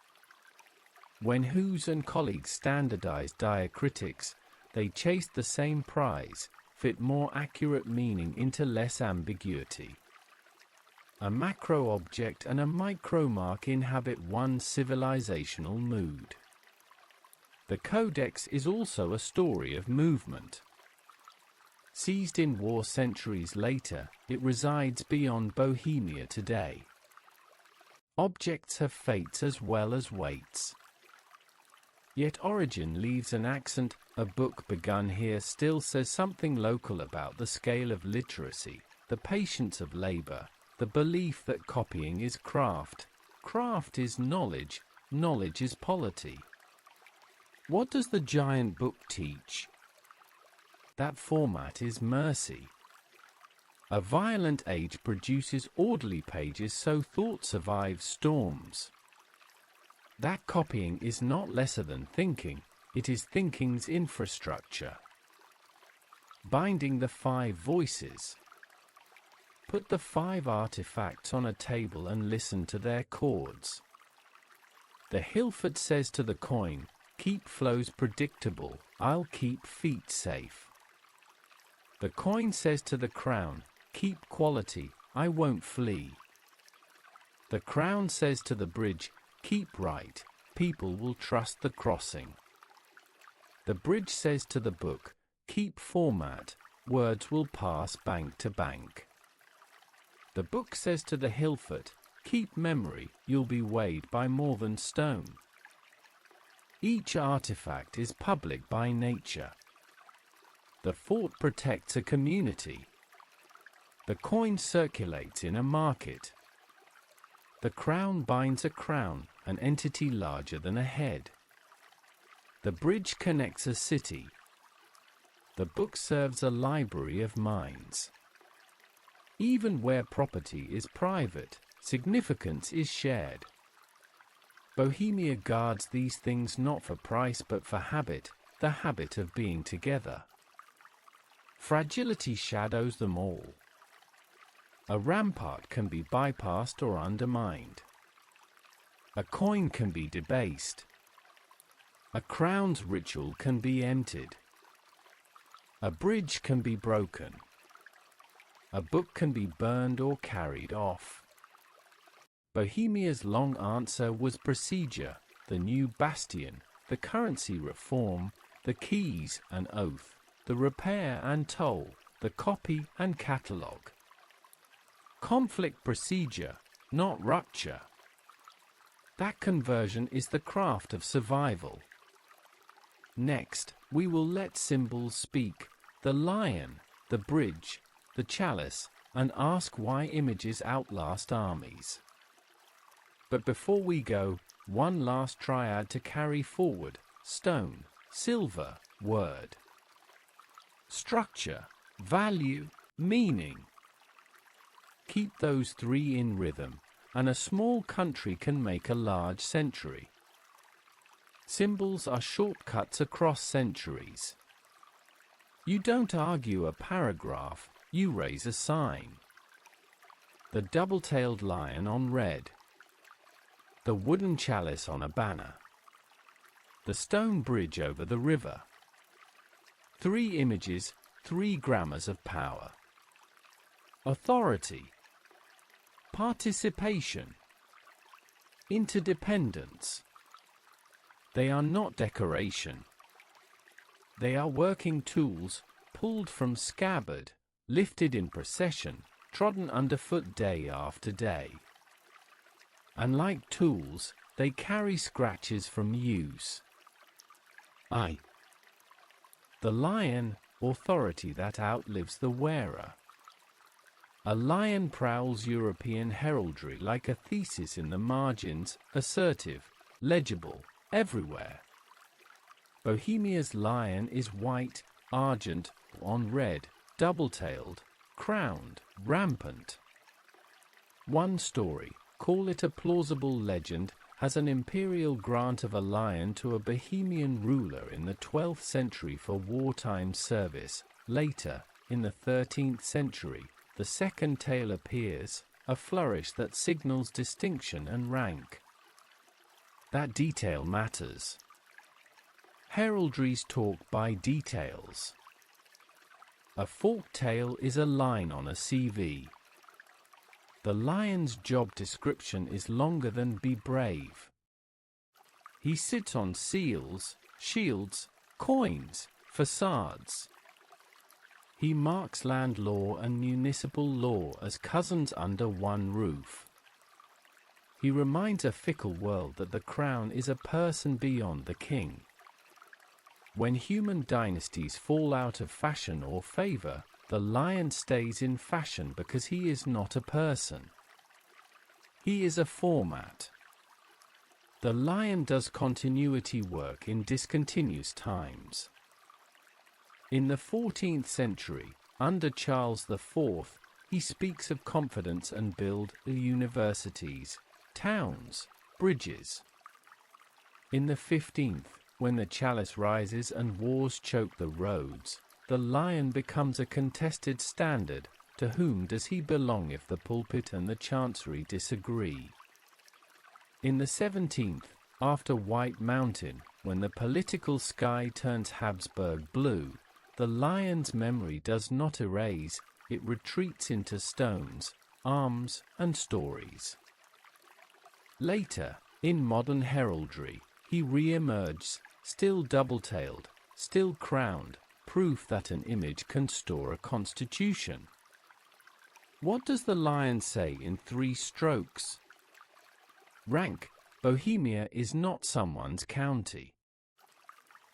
When Hughes and colleagues standardized diacritics, they chased the same prize, fit more accurate meaning into less ambiguity. A macro object and a micro mark inhabit one civilizational mood. The codex is also a story of movement. Seized in war centuries later, it resides beyond Bohemia today. Objects have fates as well as weights. Yet origin leaves an accent. A book begun here still says something local about the scale of literacy, the patience of labor, the belief that copying is craft, craft is knowledge, knowledge is polity. What does the giant book teach? That format is mercy. A violent age produces orderly pages so thought survives storms. That copying is not lesser than thinking, it is thinking's infrastructure. Binding the 5 voices. Put the 5 artifacts on a table and listen to their chords. The Hilfert says to the coin, keep flows predictable, I'll keep feet safe. The coin says to the crown, keep quality, I won't flee. The crown says to the bridge, keep right, people will trust the crossing. The bridge says to the book, keep format, words will pass bank to bank. The book says to the Hilfert, keep memory, you'll be weighed by more than stone. Each artifact is public by nature. The fort protects a community. The coin circulates in a market. The crown binds a crown, an entity larger than a head. The bridge connects a city. The book serves a library of minds. Even where property is private, significance is shared. Bohemia guards these things not for price but for habit, the habit of being together. Fragility shadows them all. A rampart can be bypassed or undermined. A coin can be debased. A crown's ritual can be emptied. A bridge can be broken. A book can be burned or carried off. Bohemia's long answer was procedure, the new bastion, the currency reform, the keys and oath, the repair and toll, the copy and catalogue. Conflict procedure, not rupture. That conversion is the craft of survival. Next, we will let symbols speak, the lion, the bridge, the chalice, and ask why images outlast armies. But before we go, one last triad to carry forward: stone, silver, word. Structure, value, meaning. Keep those 3 in rhythm, and a small country can make a large century. Symbols are shortcuts across centuries. You don't argue a paragraph, you raise a sign. The double-tailed lion on red. The wooden chalice on a banner. The stone bridge over the river. 3 images, 3 grammars of power. Authority. Participation. Interdependence. They are not decoration. They are working tools, pulled from scabbard, lifted in procession, trodden underfoot day after day. And like tools, they carry scratches from use. The lion, authority that outlives the wearer. A lion prowls European heraldry like a thesis in the margins, assertive, legible, everywhere. Bohemia's lion is white, argent, on red, double-tailed, crowned, rampant. One story, call it a plausible legend, has an imperial grant of a lion to a Bohemian ruler in the 12th century for wartime service. Later, in the 13th century, the second tale appears, a flourish that signals distinction and rank. That detail matters. Heraldries talk by details. A forked tail is a line on a CV. The lion's job description is longer than be brave. He sits on seals, shields, coins, facades. He marks land law and municipal law as cousins under one roof. He reminds a fickle world that the crown is a person beyond the king. When human dynasties fall out of fashion or favor, the lion stays in fashion because he is not a person. He is a format. The lion does continuity work in discontinuous times. In the 14th century, under Charles IV, he speaks of confidence and build universities, towns, bridges. In the 15th, when the chalice rises and wars choke the roads, the lion becomes a contested standard. To whom does he belong if the pulpit and the chancery disagree? In the 17th, after White Mountain, when the political sky turns Habsburg blue, the lion's memory does not erase, it retreats into stones, arms, and stories. Later, in modern heraldry, he re-emerges, still double-tailed, still crowned, proof that an image can store a constitution. What does the lion say in 3 strokes? Rank, Bohemia is not someone's county.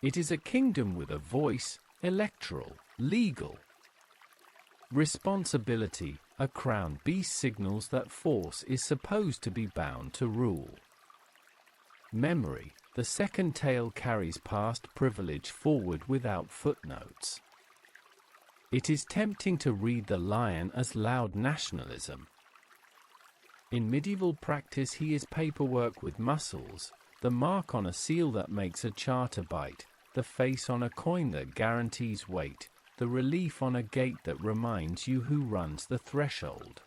It is a kingdom with a voice, electoral, legal. Responsibility, a crown beast signals that force is supposed to be bound to rule. Memory, the second tale carries past privilege forward without footnotes. It is tempting to read the lion as loud nationalism. In medieval practice he is paperwork with muscles, the mark on a seal that makes a charter bite, the face on a coin that guarantees weight, the relief on a gate that reminds you who runs the threshold.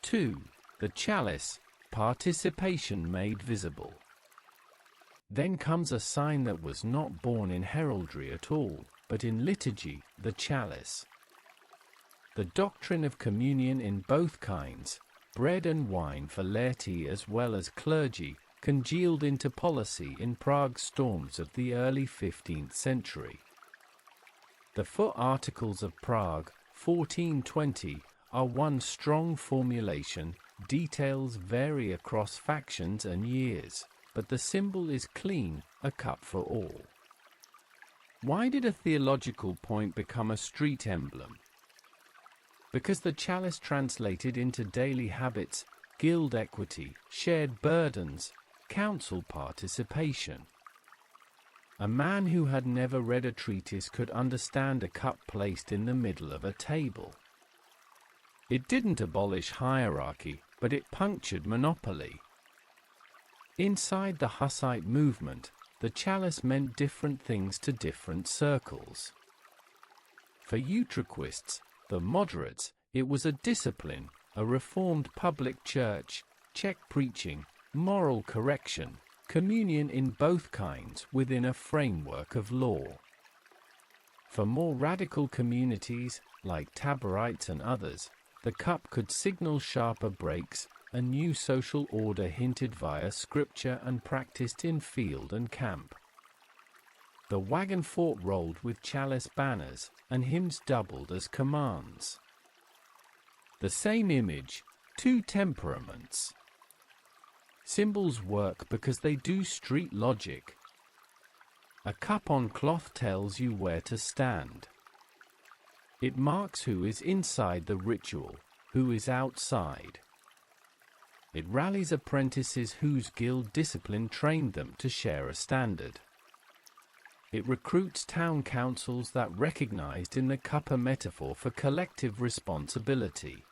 2. The chalice, participation made visible. Then comes a sign that was not born in heraldry at all, but in liturgy, the chalice. The doctrine of communion in both kinds, bread and wine for laity as well as clergy, congealed into policy in Prague's storms of the early 15th century. The Foot Articles of Prague, 1420, are one strong formulation. Details vary across factions and years, but the symbol is clean, a cup for all. Why did a theological point become a street emblem? Because the chalice translated into daily habits, guild equity, shared burdens, council participation. A man who had never read a treatise could understand a cup placed in the middle of a table. It didn't abolish hierarchy, but it punctured monopoly. Inside the Hussite movement, the chalice meant different things to different circles. For Utraquists, the moderates, it was a discipline, a reformed public church, check preaching, moral correction, communion in both kinds within a framework of law. For more radical communities, like Taborites and others, the cup could signal sharper breaks, a new social order hinted via scripture and practiced in field and camp. The wagon fort rolled with chalice banners, and hymns doubled as commands. The same image, 2 temperaments. Symbols work because they do street logic. A cup on cloth tells you where to stand. It marks who is inside the ritual, who is outside. It rallies apprentices whose guild discipline trained them to share a standard. It recruits town councils that recognized in the cup a metaphor for collective responsibility.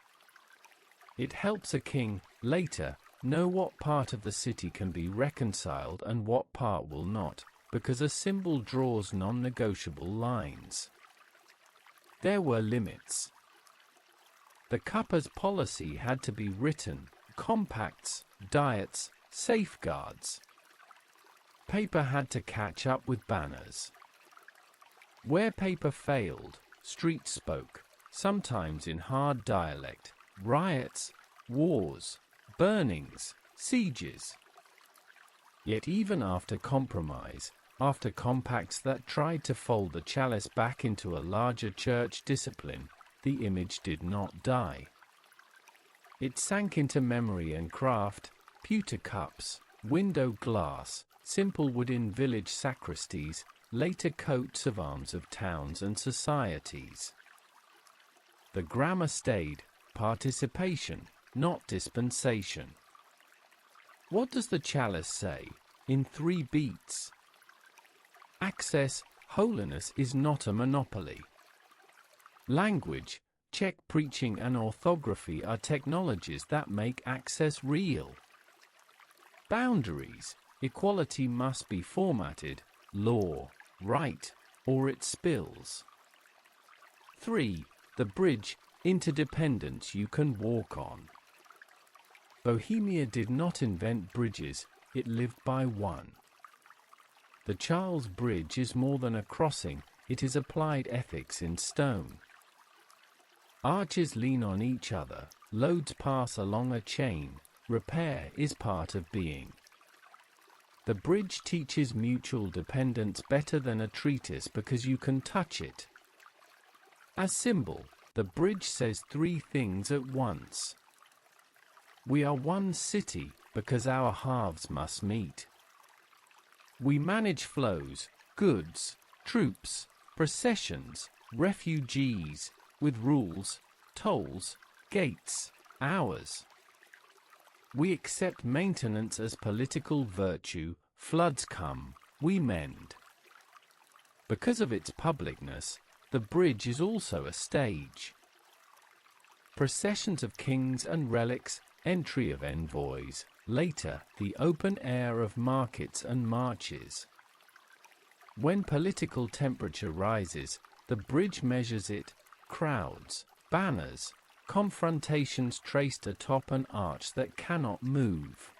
It helps a king, later, know what part of the city can be reconciled and what part will not, because a symbol draws non-negotiable lines. There were limits. The cup as policy had to be written, compacts, diets, safeguards. Paper had to catch up with banners. Where paper failed, streets spoke, sometimes in hard dialect, riots, wars, burnings, sieges. Yet even after compromise, after compacts that tried to fold the chalice back into a larger church discipline, the image did not die. It sank into memory and craft, pewter cups, window glass, simple wooden village sacristies, later coats of arms of towns and societies. The grammar stayed, participation, not dispensation. What does the chalice say, in 3 beats? Access, holiness is not a monopoly. Language, check preaching and orthography are technologies that make access real. Boundaries, equality must be formatted, law, right, or it spills. 3. The bridge, interdependence you can walk on. Bohemia did not invent bridges, it lived by one. The Charles Bridge is more than a crossing, it is applied ethics in stone. Arches lean on each other, loads pass along a chain, repair is part of being. The bridge teaches mutual dependence better than a treatise because you can touch it. As symbol, the bridge says 3 things at once. We are one city, because our halves must meet. We manage flows, goods, troops, processions, refugees, with rules, tolls, gates, hours. We accept maintenance as political virtue, floods come, we mend. Because of its publicness, the bridge is also a stage. Processions of kings and relics, entry of envoys, later, the open air of markets and marches. When political temperature rises, the bridge measures it, crowds, banners, confrontations traced atop an arch that cannot move.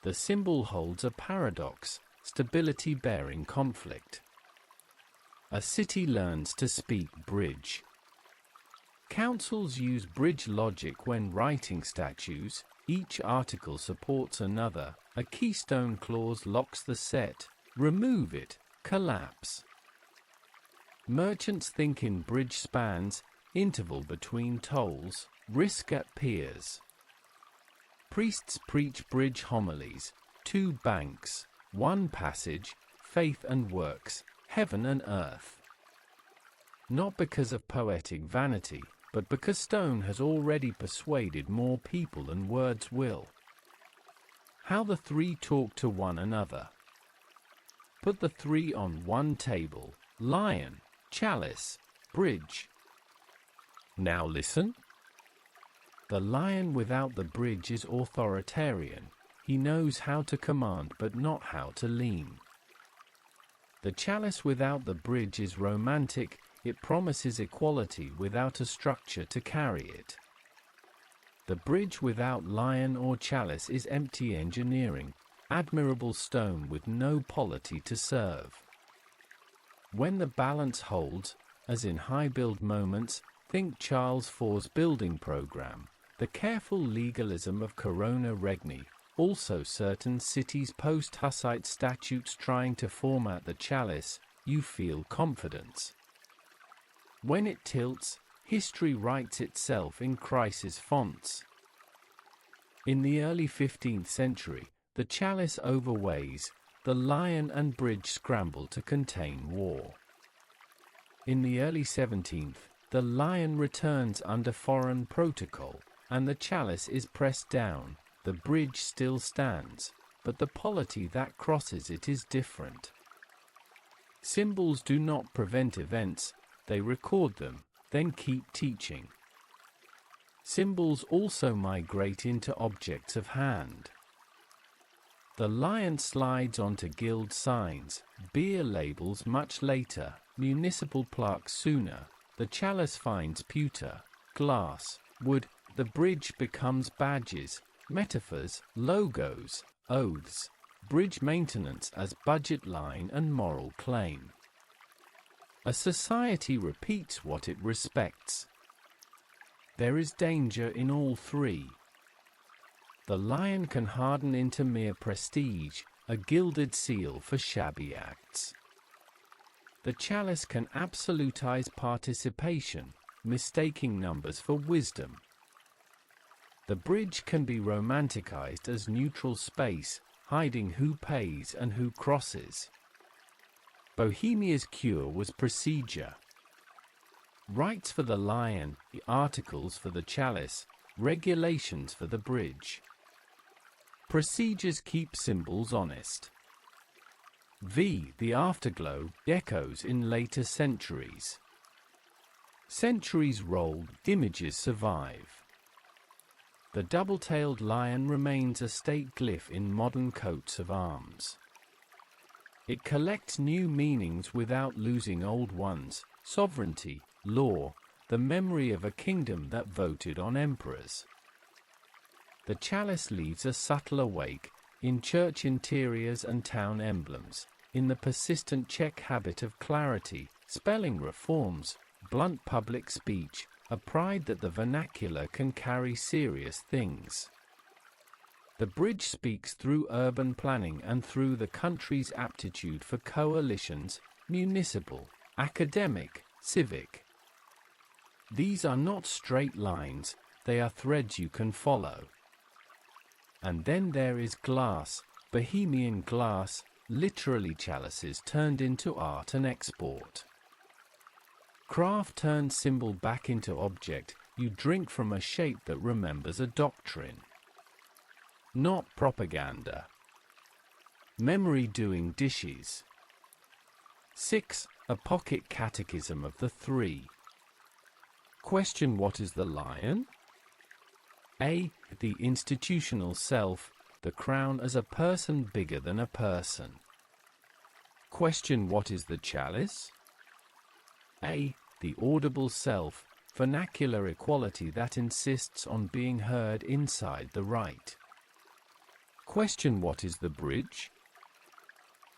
The symbol holds a paradox, stability bearing conflict. A city learns to speak bridge. Councils use bridge logic when writing statutes, each article supports another, a keystone clause locks the set, remove it, collapse. Merchants think in bridge spans, interval between tolls, risk at piers. Priests preach bridge homilies, 2 banks, 1 passage, faith and works, heaven and earth. Not because of poetic vanity, but because stone has already persuaded more people than words will. How the 3 talk to one another. Put the 3 on one table, lion, chalice, bridge. Now listen. The lion without the bridge is authoritarian. He knows how to command but not how to lean. The chalice without the bridge is romantic. It promises equality without a structure to carry it. The bridge without lion or chalice is empty engineering, admirable stone with no polity to serve. When the balance holds, as in high-build moments, think Charles IV's building program, the careful legalism of Corona Regni, also certain cities' post-Hussite statutes trying to format the chalice, you feel confidence. When it tilts, history writes itself in crisis fonts. In the early 15th century, the chalice overweighs, the lion and bridge scramble to contain war. In the early 17th, the lion returns under foreign protocol, and the chalice is pressed down, the bridge still stands, but the polity that crosses it is different. Symbols do not prevent events, they record them, then keep teaching. Symbols also migrate into objects of hand. The lion slides onto guild signs, beer labels much later, municipal plaques sooner, the chalice finds pewter, glass, wood, the bridge becomes badges, metaphors, logos, oaths, bridge maintenance as budget line and moral claim. A society repeats what it respects. There is danger in all three. The lion can harden into mere prestige, a gilded seal for shabby acts. The chalice can absolutize participation, mistaking numbers for wisdom. The bridge can be romanticized as neutral space, hiding who pays and who crosses. Bohemia's cure was procedure. Rights for the lion, the articles for the chalice, regulations for the bridge. Procedures keep symbols honest. The afterglow echoes in later centuries. Centuries roll, images survive. The double-tailed lion remains a state glyph in modern coats of arms. It collects new meanings without losing old ones: sovereignty, law, the memory of a kingdom that voted on emperors. The chalice leaves a subtler wake, in church interiors and town emblems, in the persistent Czech habit of clarity, spelling reforms, blunt public speech, a pride that the vernacular can carry serious things. The bridge speaks through urban planning and through the country's aptitude for coalitions, municipal, academic, civic. These are not straight lines, they are threads you can follow. And then there is glass, Bohemian glass, literally chalices turned into art and export. Craft turned symbol back into object, you drink from a shape that remembers a doctrine. Not propaganda. Memory doing dishes. 6. A pocket catechism of the three. Question: what is the lion? A. The institutional self, the crown as a person bigger than a person. Question: what is the chalice? A. The audible self, vernacular equality that insists on being heard inside the right. Question: what is the bridge?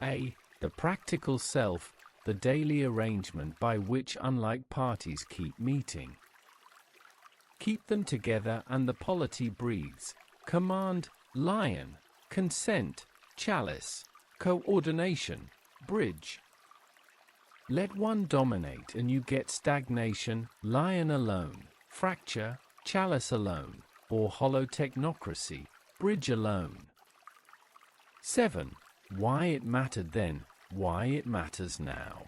A. The practical self, the daily arrangement by which unlike parties keep meeting. Keep them together and the polity breathes. Command, lion. Consent, chalice. Coordination, bridge. Let one dominate and you get stagnation, lion alone. Fracture, chalice alone. Or hollow technocracy, bridge alone. 7. Why it mattered then, why it matters now.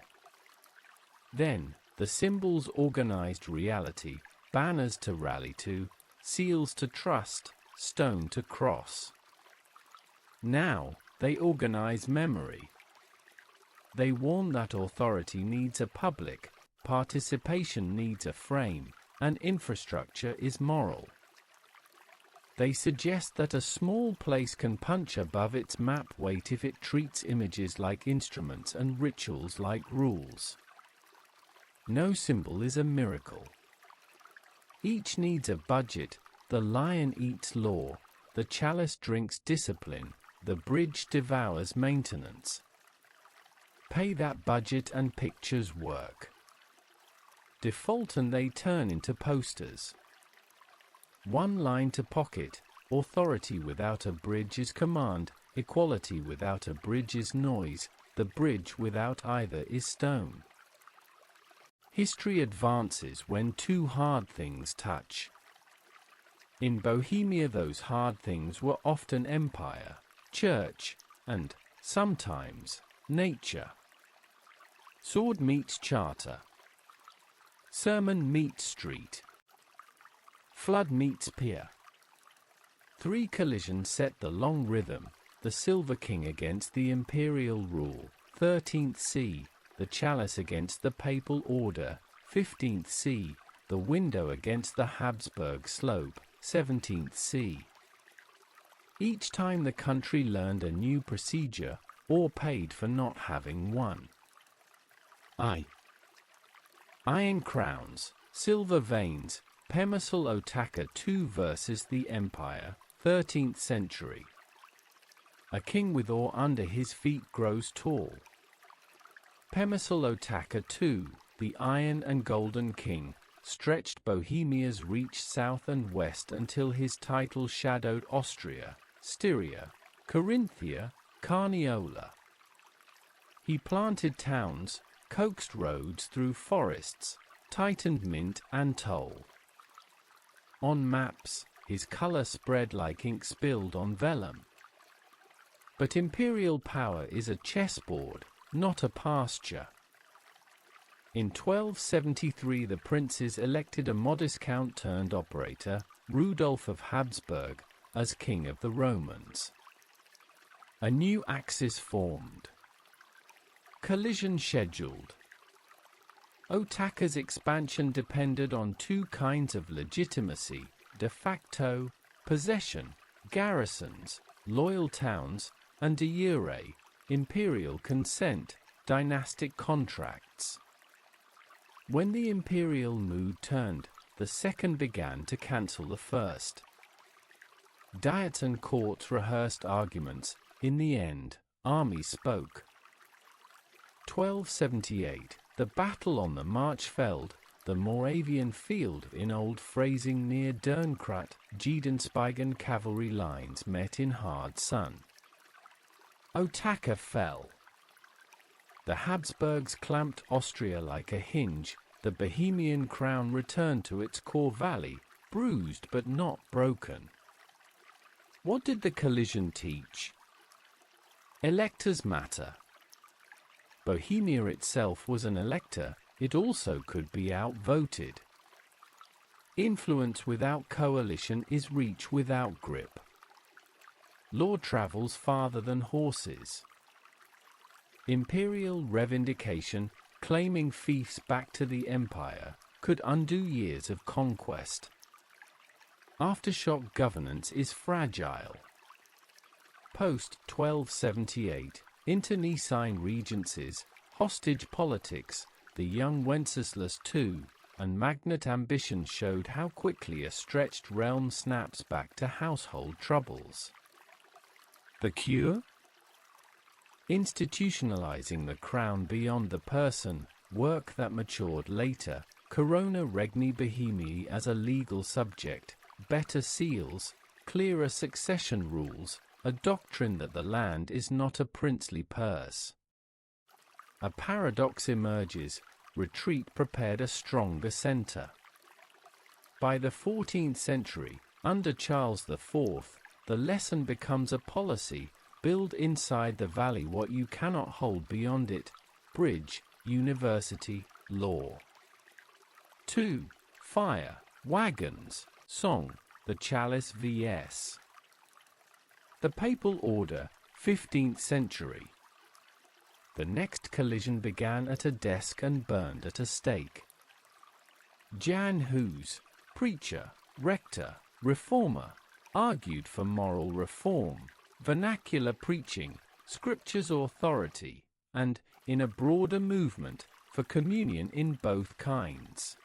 Then, the symbols organized reality, banners to rally to, seals to trust, stone to cross. Now, they organize memory. They warn that authority needs a public, participation needs a frame, and infrastructure is moral. They suggest that a small place can punch above its map weight if it treats images like instruments and rituals like rules. No symbol is a miracle. Each needs a budget, the lion eats law, the chalice drinks discipline, the bridge devours maintenance. Pay that budget and pictures work. Default and they turn into posters. One line to pocket, authority without a bridge is command, equality without a bridge is noise, the bridge without either is stone. History advances when two hard things touch. In Bohemia those hard things were often empire, church, and, sometimes, nature. Sword meets charter. Sermon meets street. Flood meets pier. Three collisions set the long rhythm, the Silver King against the imperial rule, 13th C, the chalice against the papal order, 15th C, the window against the Habsburg slope, 17th C. Each time the country learned a new procedure, or paid for not having one. Iron crowns, silver veins, Pemisal Otaka II versus the Empire, 13th century. A king with awe under his feet grows tall. Pemisal Otaka II, the Iron and Golden King, stretched Bohemia's reach south and west until his title shadowed Austria, Styria, Carinthia, Carniola. He planted towns, coaxed roads through forests, tightened mint and toll. On maps, his color spread like ink spilled on vellum. But imperial power is a chessboard, not a pasture. In 1273 the princes elected a modest count-turned-operator, Rudolf of Habsburg, as king of the Romans. A new axis formed. Collision scheduled. Otaka's expansion depended on two kinds of legitimacy: de facto, possession, garrisons, loyal towns, and de jure, imperial consent, dynastic contracts. When the imperial mood turned, the second began to cancel the first. Diets and courts rehearsed arguments. In the end, army spoke. 1278, the battle on the Marchfeld, the Moravian field in Old Phrasing near Dernkrat, Gedenspeigen cavalry lines met in hard sun. Otaka fell. The Habsburgs clamped Austria like a hinge. The Bohemian crown returned to its core valley, bruised but not broken. What did the collision teach? Electors matter. Bohemia itself was an elector, it also could be outvoted. Influence without coalition is reach without grip. Law travels farther than horses. Imperial reivindication, claiming fiefs back to the empire, could undo years of conquest. Aftershock governance is fragile. Post-1278, internecine regencies, hostage politics, the young Wenceslas II, and magnate ambition showed how quickly a stretched realm snaps back to household troubles. The cure? Institutionalizing the crown beyond the person, work that matured later, Corona Regni Bohemiae as a legal subject, better seals, clearer succession rules, a doctrine that the land is not a princely purse. A paradox emerges: retreat prepared a stronger center. By the 14th century, under Charles IV, the lesson becomes a policy: build inside the valley what you cannot hold beyond it. Bridge, university, law. 2. Fire, wagons, song, the chalice vs. The Papal Order, 15th century. The next collision began at a desk and burned at a stake. Jan Hus, preacher, rector, reformer, argued for moral reform, vernacular preaching, scripture's authority, and, in a broader movement, for communion in both kinds.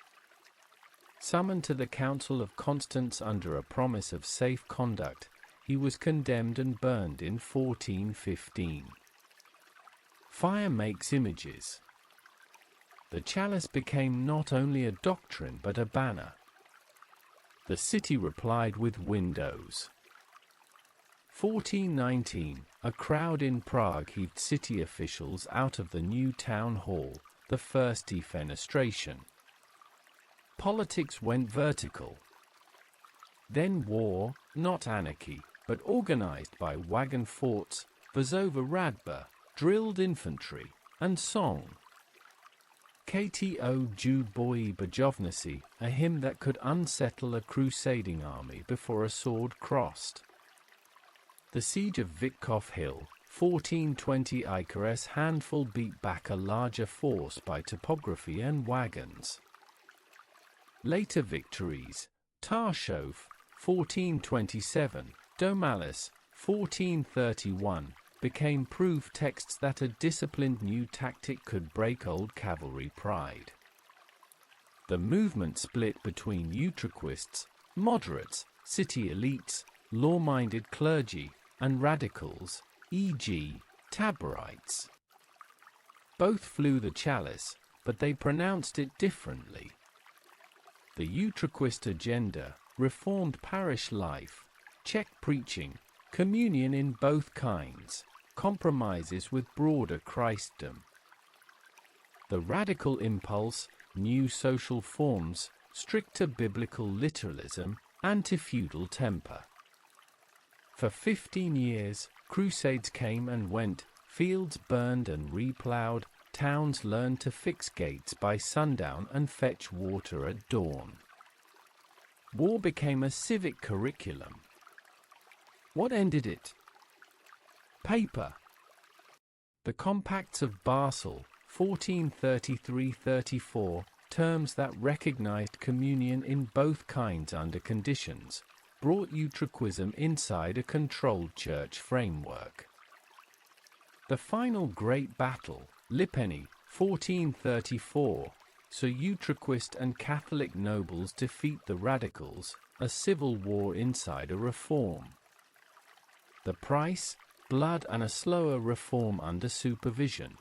Summoned to the Council of Constance under a promise of safe conduct, he was condemned and burned in 1415. Fire makes images. The chalice became not only a doctrine but a banner. The city replied with windows. 1419, a crowd in Prague heaved city officials out of the new town hall, the first defenestration. Politics went vertical. Then war, not anarchy, but organized by wagon forts, Vazova Radba, drilled infantry, and song. Kto Boi Bajovnasi, a hymn that could unsettle a crusading army before a sword crossed. The siege of Vitkov Hill, 1420, Icarus handful beat back a larger force by topography and wagons. Later victories, Tarshov, 1427, Domalis, 1431, became proof texts that a disciplined new tactic could break old cavalry pride. The movement split between Utraquists, moderates, city elites, law-minded clergy, and radicals, e.g., Taborites. Both flew the chalice, but they pronounced it differently. The Utraquist agenda, reformed parish life, Czech preaching, communion in both kinds, compromises with broader Christendom. The radical impulse, new social forms, stricter biblical literalism, anti-feudal temper. For 15 years, crusades came and went, fields burned and reploughed, towns learned to fix gates by sundown and fetch water at dawn. War became a civic curriculum. What ended it? Paper. The Compacts of Basel, 1433–34, terms that recognized communion in both kinds under conditions, brought Utraquism inside a controlled church framework. The final great battle, Lipeny, 1434, saw Utraquist and Catholic nobles defeat the radicals, a civil war inside a reform. The price? Blood and a slower reform under supervision.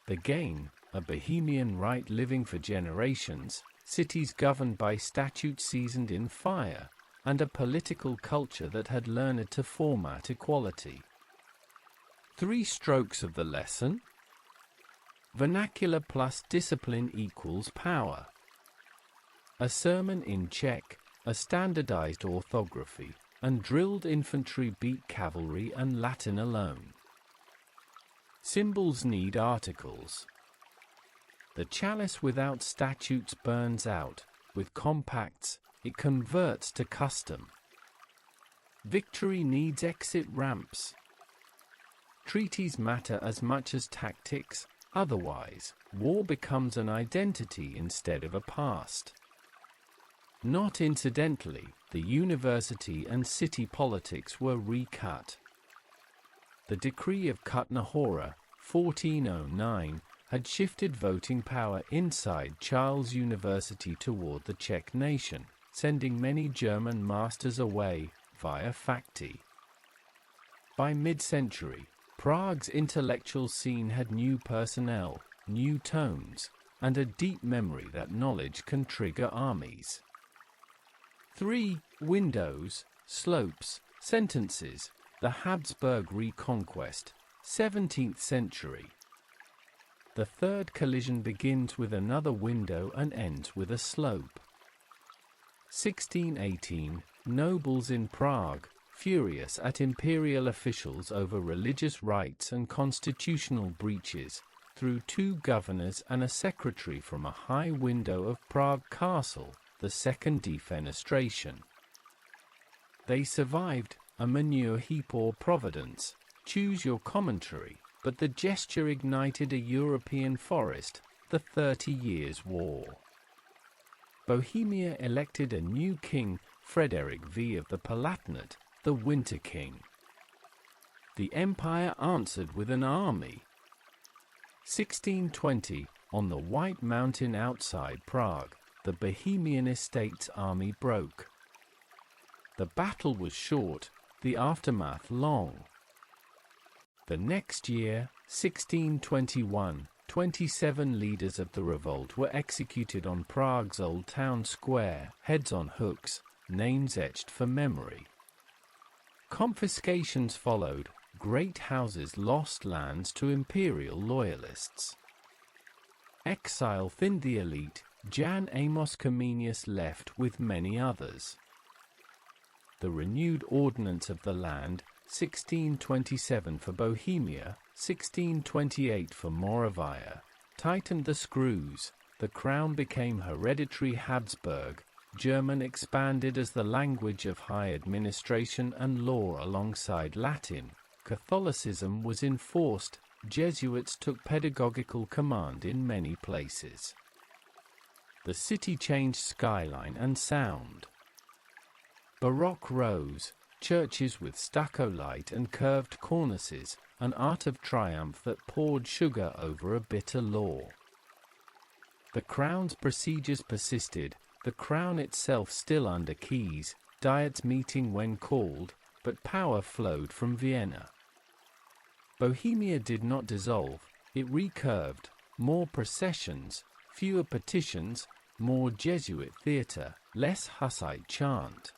The gain? A Bohemian right living for generations, cities governed by statutes seasoned in fire, and a political culture that had learned to format equality. 3 strokes of the lesson? Vernacular plus discipline equals power. A sermon in Czech, a standardized orthography, and drilled infantry beat cavalry and Latin alone. Symbols need articles. The chalice without statutes burns out, with compacts, it converts to custom. Victory needs exit ramps. Treaties matter as much as tactics, otherwise, war becomes an identity instead of a past. Not incidentally, the university and city politics were recut. The Decree of Kutna-Hora, 1409, had shifted voting power inside Charles University toward the Czech nation, sending many German masters away, via facti. By mid-century, Prague's intellectual scene had new personnel, new tones, and a deep memory that knowledge can trigger armies. 3. Windows, slopes, sentences, the Habsburg reconquest, 17th century. The third collision begins with another window and ends with a slope. 1618, nobles in Prague, furious at imperial officials over religious rights and constitutional breaches, threw 2 governors and a secretary from a high window of Prague Castle, the second defenestration. They survived, a manure heap or providence, choose your commentary, but the gesture ignited a European forest, the 30 Years' War. Bohemia elected a new king, Frederick V of the Palatinate, the Winter King. The empire answered with an army. 1620, on the White Mountain outside Prague, the Bohemian Estates army broke. The battle was short, the aftermath long. The next year, 1621, 27 leaders of the revolt were executed on Prague's Old Town Square, heads on hooks, names etched for memory. Confiscations followed, great houses lost lands to imperial loyalists. Exile thinned the elite, Jan Amos Comenius left with many others. The renewed ordinance of the land, 1627 for Bohemia, 1628 for Moravia, tightened the screws, the crown became hereditary Habsburg, German expanded as the language of high administration and law alongside Latin, Catholicism was enforced, Jesuits took pedagogical command in many places. The city changed skyline and sound. Baroque rose, churches with stucco light and curved cornices, an art of triumph that poured sugar over a bitter law. The crown's procedures persisted, the crown itself still under keys, diets meeting when called, but power flowed from Vienna. Bohemia did not dissolve, it recurved, more processions, fewer petitions, more Jesuit theatre, less Hussite chant.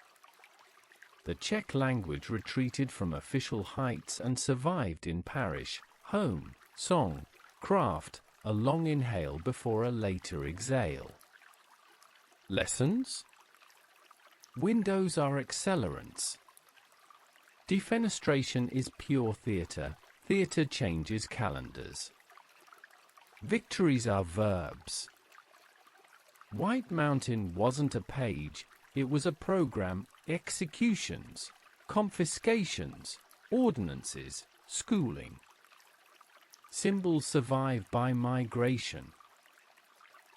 The Czech language retreated from official heights and survived in parish, home, song, craft, a long inhale before a later exhale. Lessons? Windows are accelerants. Defenestration is pure theatre, theatre changes calendars. Victories are verbs. White Mountain wasn't a page, it was a program, executions, confiscations, ordinances, schooling. Symbols survive by migration.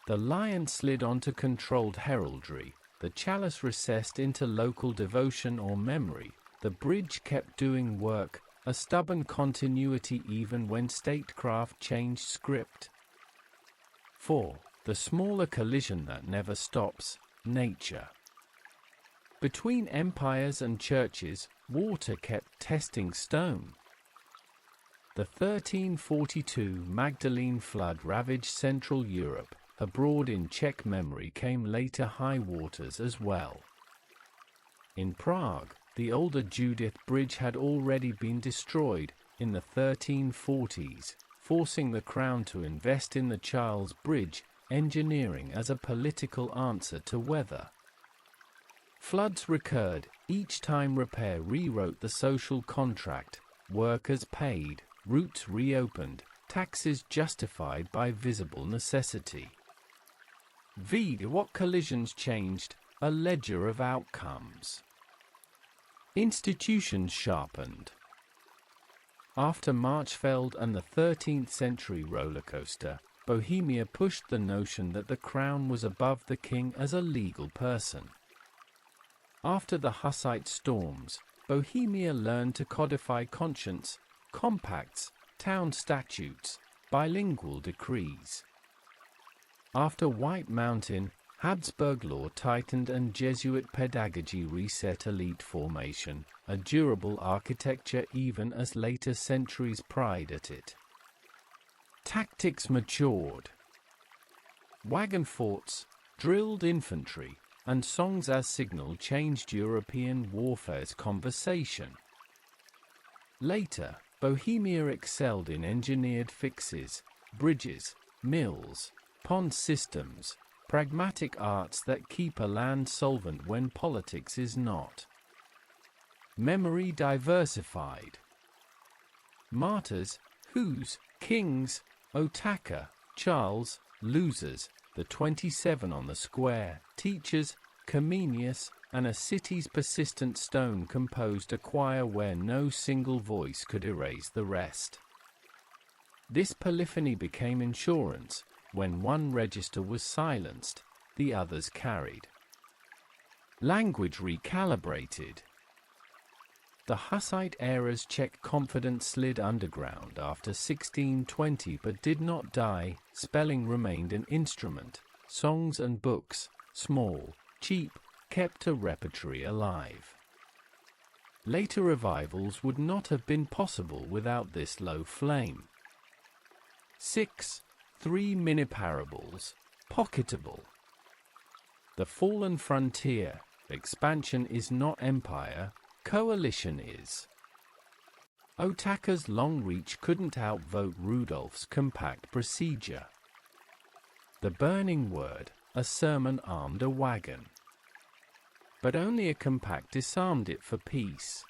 The lion slid onto controlled heraldry, the chalice recessed into local devotion or memory, the bridge kept doing work, a stubborn continuity even when statecraft changed script. 4. The smaller collision that never stops, nature. Between empires and churches, water kept testing stone. The 1342 Magdalene flood ravaged Central Europe. Abroad in Czech memory came later high waters as well. In Prague, the older Judith Bridge had already been destroyed in the 1340s, forcing the crown to invest in the Charles Bridge, engineering as a political answer to weather. Floods recurred, each time repair rewrote the social contract, workers paid, routes reopened, taxes justified by visible necessity. What collisions changed, a ledger of outcomes. Institutions sharpened. After Marchfeld and the 13th century roller coaster, Bohemia pushed the notion that the crown was above the king as a legal person. After the Hussite storms, Bohemia learned to codify conscience, compacts, town statutes, bilingual decrees. After White Mountain, Habsburg law tightened and Jesuit pedagogy reset elite formation, a durable architecture even as later centuries pried at it. Tactics matured. Wagon forts, drilled infantry, and songs as signal changed European warfare's conversation. Later, Bohemia excelled in engineered fixes, bridges, mills, pond systems, pragmatic arts that keep a land solvent when politics is not. Memory diversified. Martyrs, whose, kings, Otaka, Charles, losers, the 27 on the square, teachers, Comenius, and a city's persistent stone composed a choir where no single voice could erase the rest. This polyphony became insurance. When one register was silenced, the others carried. Language recalibrated. The Hussite era's Czech confidence slid underground after 1620 but did not die. Spelling remained an instrument. Songs and books, small, cheap, kept a repertory alive. Later revivals would not have been possible without this low flame. 6. 3 mini-parables, pocketable. The fallen frontier, expansion is not empire, coalition is. Otaka's long reach couldn't outvote Rudolph's compact procedure. The burning word, a sermon armed a wagon. But only a compact disarmed it for peace.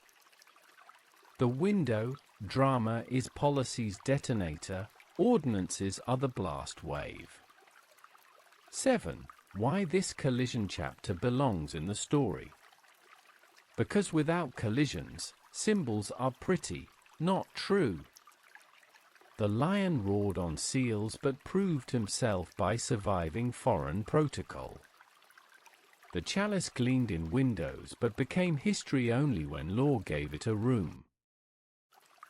The window, drama is policy's detonator, ordinances are the blast wave. 7. Why this collision chapter belongs in the story. Because without collisions, symbols are pretty, not true. The lion roared on seals but proved himself by surviving foreign protocol. The chalice gleamed in windows but became history only when law gave it a room.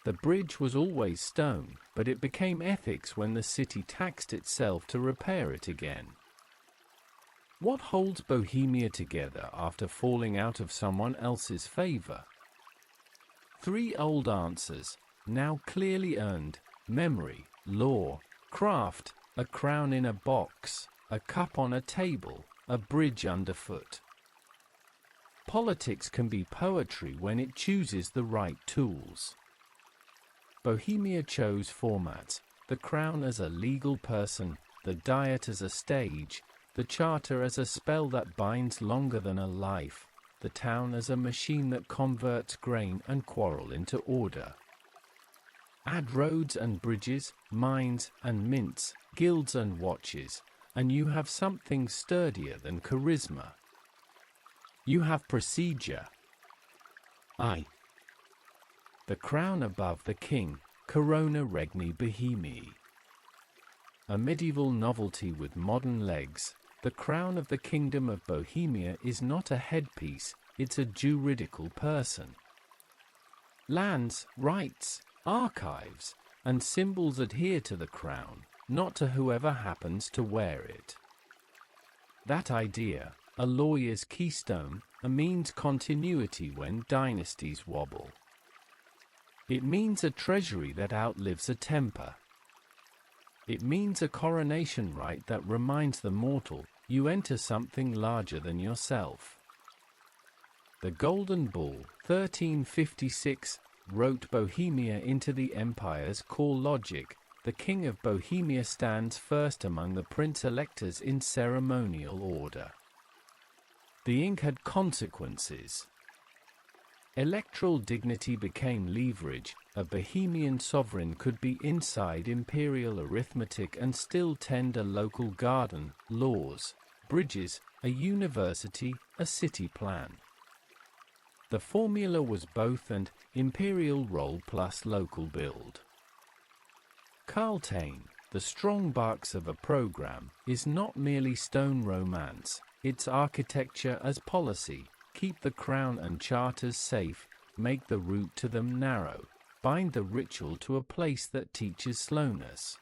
The bridge was always stone, but it became ethics when the city taxed itself to repair it again. What holds Bohemia together after falling out of someone else's favor? 3 old answers, now clearly earned: memory, law, craft, a crown in a box, a cup on a table, a bridge underfoot. Politics can be poetry when it chooses the right tools. Bohemia chose formats: the crown as a legal person, the diet as a stage, the charter as a spell that binds longer than a life, the town as a machine that converts grain and quarrel into order. Add roads and bridges, mines and mints, guilds and watches, and you have something sturdier than charisma. You have procedure. The crown above the king, Corona Regni Bohemiae. A medieval novelty with modern legs, the crown of the Kingdom of Bohemia is not a headpiece, it's a juridical person. Lands, rights, archives, and symbols adhere to the crown, not to whoever happens to wear it. That idea, a lawyer's keystone, means continuity when dynasties wobble. It means a treasury that outlives a temper. It means a coronation rite that reminds the mortal, you enter something larger than yourself. The Golden Bull, 1356, wrote Bohemia into the empire's core logic. The King of Bohemia stands first among the prince-electors in ceremonial order. The ink had consequences. Electoral dignity became leverage. A Bohemian sovereign could be inside imperial arithmetic and still tend a local garden, laws, bridges, a university, a city plan. The formula was both and, imperial role plus local build. Carl Taine, the strong barks of a program, is not merely stone romance, it's architecture as policy. Keep the crown and charters safe, make the route to them narrow, bind the ritual to a place that teaches slowness.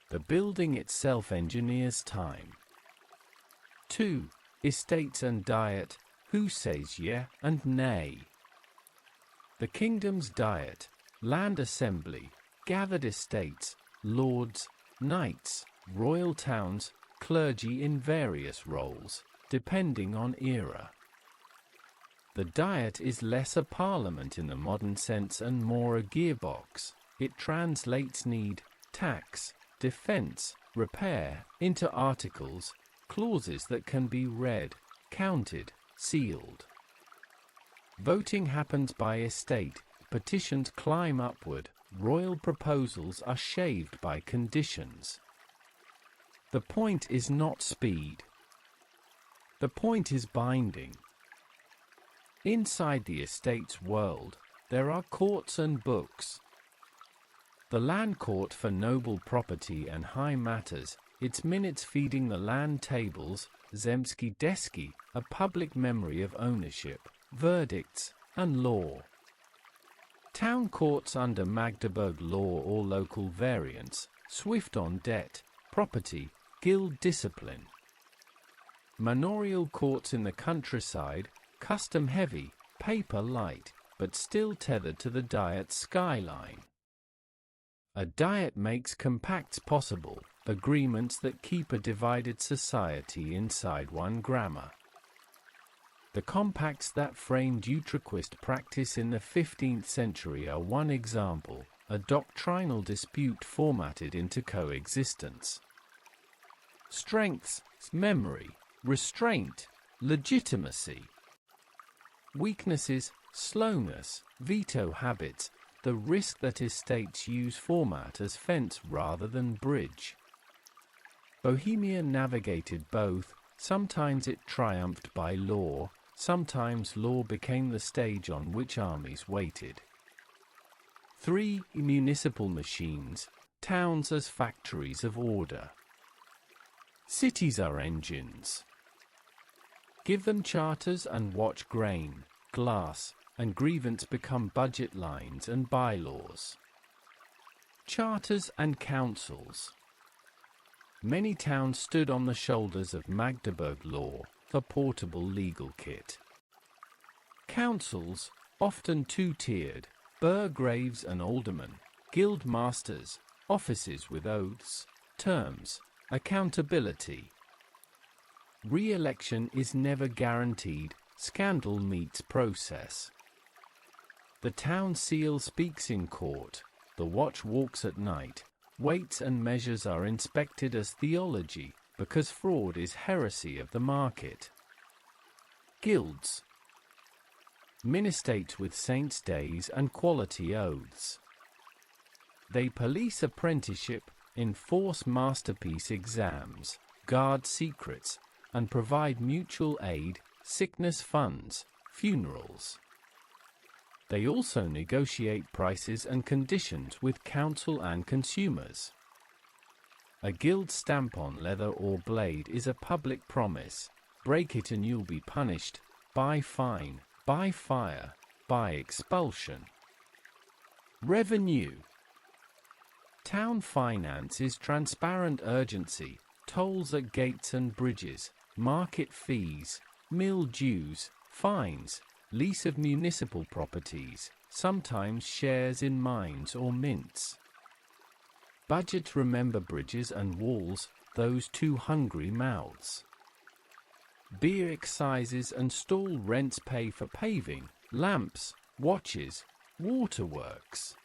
The building itself engineers time. 2. Estates and diet, who says yea and nay? The kingdom's diet, land assembly, gathered estates, lords, knights, royal towns, clergy in various roles, depending on era. The Diet is less a parliament in the modern sense and more a gearbox. It translates need, tax, defense, repair, into articles, clauses that can be read, counted, sealed. Voting happens by estate, petitions climb upward, royal proposals are shaved by conditions. The point is not speed. The point is binding. Inside the estate's world, there are courts and books. The land court for noble property and high matters, its minutes feeding the land tables, zemski deski, a public memory of ownership, verdicts, and law. Town courts under Magdeburg law or local variants, swift on debt, property, guild discipline. Manorial courts in the countryside, custom heavy, paper light, but still tethered to the diet's skyline. A diet makes compacts possible, agreements that keep a divided society inside one grammar. The compacts that framed utriquist practice in the 15th century are one example, a doctrinal dispute formatted into coexistence. Strengths, memory, restraint, legitimacy. Weaknesses, slowness, veto habits, the risk that estates use format as fence rather than bridge. Bohemia navigated both, sometimes it triumphed by law, sometimes law became the stage on which armies waited. 3. Municipal machines, towns as factories of order. Cities are engines. Give them charters and watch grain, glass, and grievance become budget lines and bylaws. Charters and councils. Many towns stood on the shoulders of Magdeburg law, the portable legal kit. Councils, often two-tiered, burgraves and aldermen, guild masters, offices with oaths, terms, Accountability. Re-election is never guaranteed, scandal meets process. The town seal speaks in court, the watch walks at night, weights and measures are inspected as theology, because fraud is heresy of the market. Guilds. Ministate with saints' days and quality oaths. They police apprenticeship, enforce masterpiece exams, guard secrets, and provide mutual aid, sickness funds, funerals. They also negotiate prices and conditions with council and consumers. A guild stamp on leather or blade is a public promise: break it and you'll be punished, by fine, by fire, by expulsion. Revenue. Town finance is transparent urgency, tolls at gates and bridges, market fees, mill dues, fines, lease of municipal properties, sometimes shares in mines or mints. Budget. Remember bridges and walls, those two hungry mouths. Beer excises and stall rents pay for paving, lamps, watches, waterworks.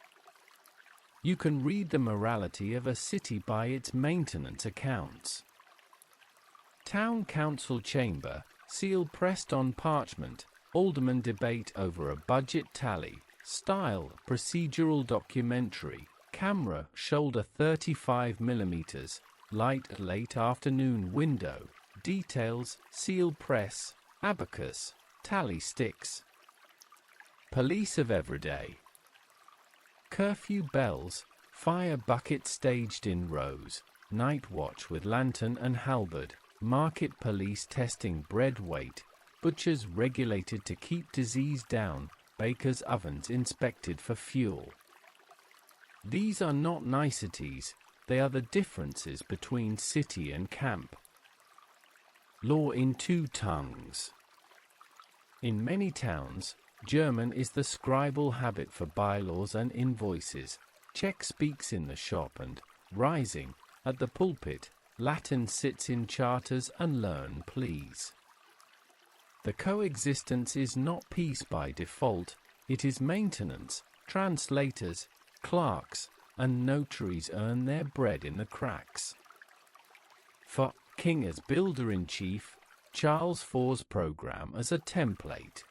You can read the morality of a city by its maintenance accounts. Town council chamber, seal pressed on parchment, aldermen debate over a budget tally, style, procedural documentary, camera, shoulder 35mm, light late afternoon window, details, seal press, abacus, tally sticks. Police of everyday. Curfew bells, fire bucket staged in rows, night watch with lantern and halberd, market police testing bread weight, butchers regulated to keep disease down, bakers' ovens inspected for fuel. These are not niceties, they are the differences between city and camp. Law in two tongues. In many towns, German is the scribal habit for bylaws and invoices. Czech speaks in the shop and, rising, at the pulpit, Latin sits in charters and learn please. The coexistence is not peace by default, it is maintenance. Translators, clerks, and notaries earn their bread in the cracks. For King as builder-in-chief, Charles IV's program as a template.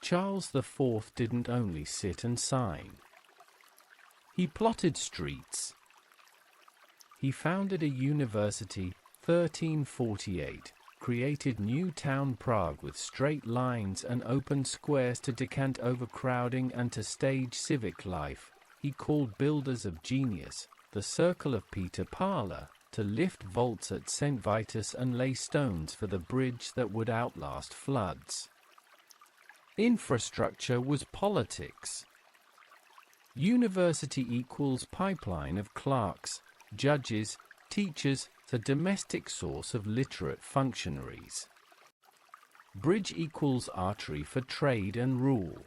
Charles IV didn't only sit and sign. He plotted streets. He founded a university, 1348, created New Town Prague with straight lines and open squares to decant overcrowding and to stage civic life. He called builders of genius, the circle of Peter Parler, to lift vaults at St. Vitus and lay stones for the bridge that would outlast floods. Infrastructure was politics. University equals pipeline of clerks, judges, teachers, the domestic source of literate functionaries. Bridge equals artery for trade and rule.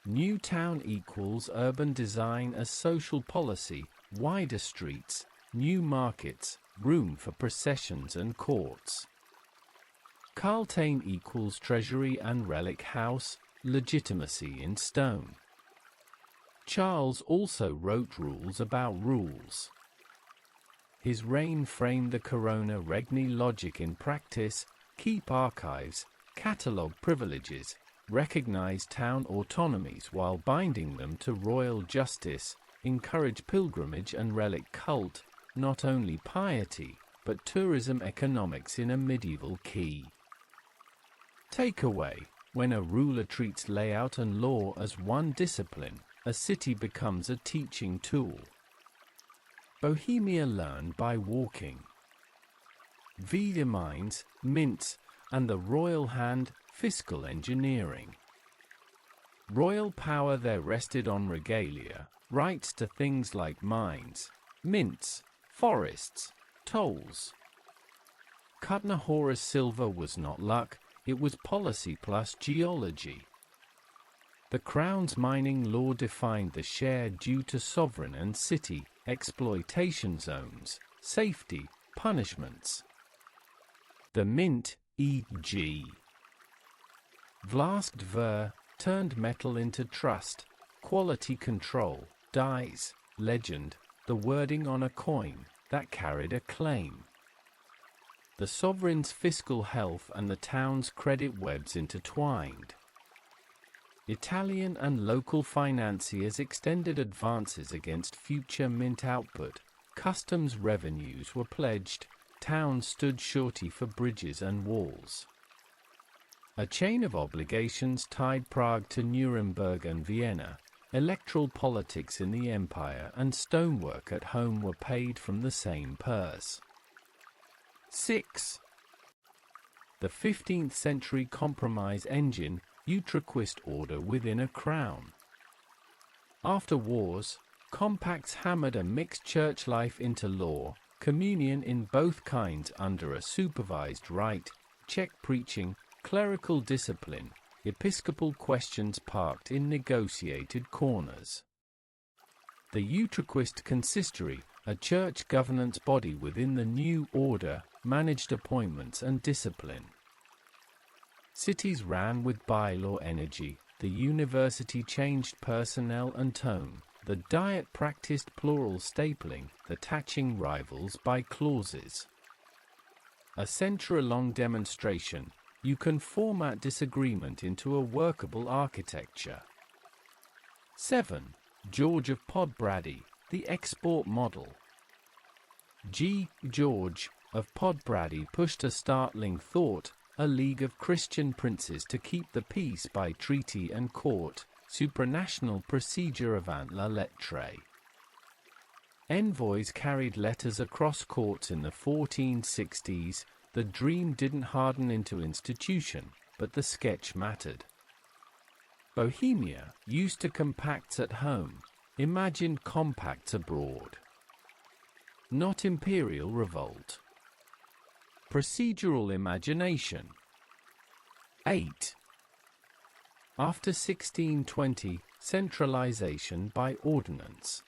New town equals urban design as social policy, wider streets, new markets, room for processions and courts. Carltain equals treasury and relic house, legitimacy in stone. Charles also wrote rules about rules. His reign framed the Corona Regni logic in practice: keep archives, catalogue privileges, recognize town autonomies while binding them to royal justice, encourage pilgrimage and relic cult, not only piety, but tourism economics in a medieval key. Takeaway: when a ruler treats layout and law as one discipline, a city becomes a teaching tool. Bohemia learned by walking. Vida mines, mints, and the royal hand, fiscal engineering. Royal power there rested on regalia, rights to things like mines, mints, forests, tolls. Kutner-Horace silver was not luck, it was policy plus geology. The Crown's mining law defined the share due to sovereign and city, exploitation zones, safety, punishments. The mint, e.g. Vlasked ver, turned metal into trust, quality control, dies, legend, the wording on a coin that carried a claim. The sovereign's fiscal health and the town's credit webs intertwined. Italian and local financiers extended advances against future mint output, customs revenues were pledged, towns stood surety for bridges and walls. A chain of obligations tied Prague to Nuremberg and Vienna, electoral politics in the empire and stonework at home were paid from the same purse. 6. The 15th century compromise engine, Utraquist order within a crown. After wars, compacts hammered a mixed church life into law, communion in both kinds under a supervised rite, check preaching, clerical discipline, episcopal questions parked in negotiated corners. The Utraquist consistory, a church governance body within the new order, managed appointments and discipline. Cities ran with bylaw energy, the university changed personnel and tone, the Diet practiced plural stapling, attaching rivals by clauses. A century-long demonstration, you can format disagreement into a workable architecture. 7. George of Podbrady, the export model. George of Podbrady pushed a startling thought, a league of Christian princes to keep the peace by treaty and court, supranational procedure avant la lettre. Envoys carried letters across courts in the 1460s, the dream didn't harden into institution, but the sketch mattered. Bohemia, used to compacts at home, imagined compacts abroad. Not imperial revolt. Procedural imagination. 8. After 1620, centralization by ordinance.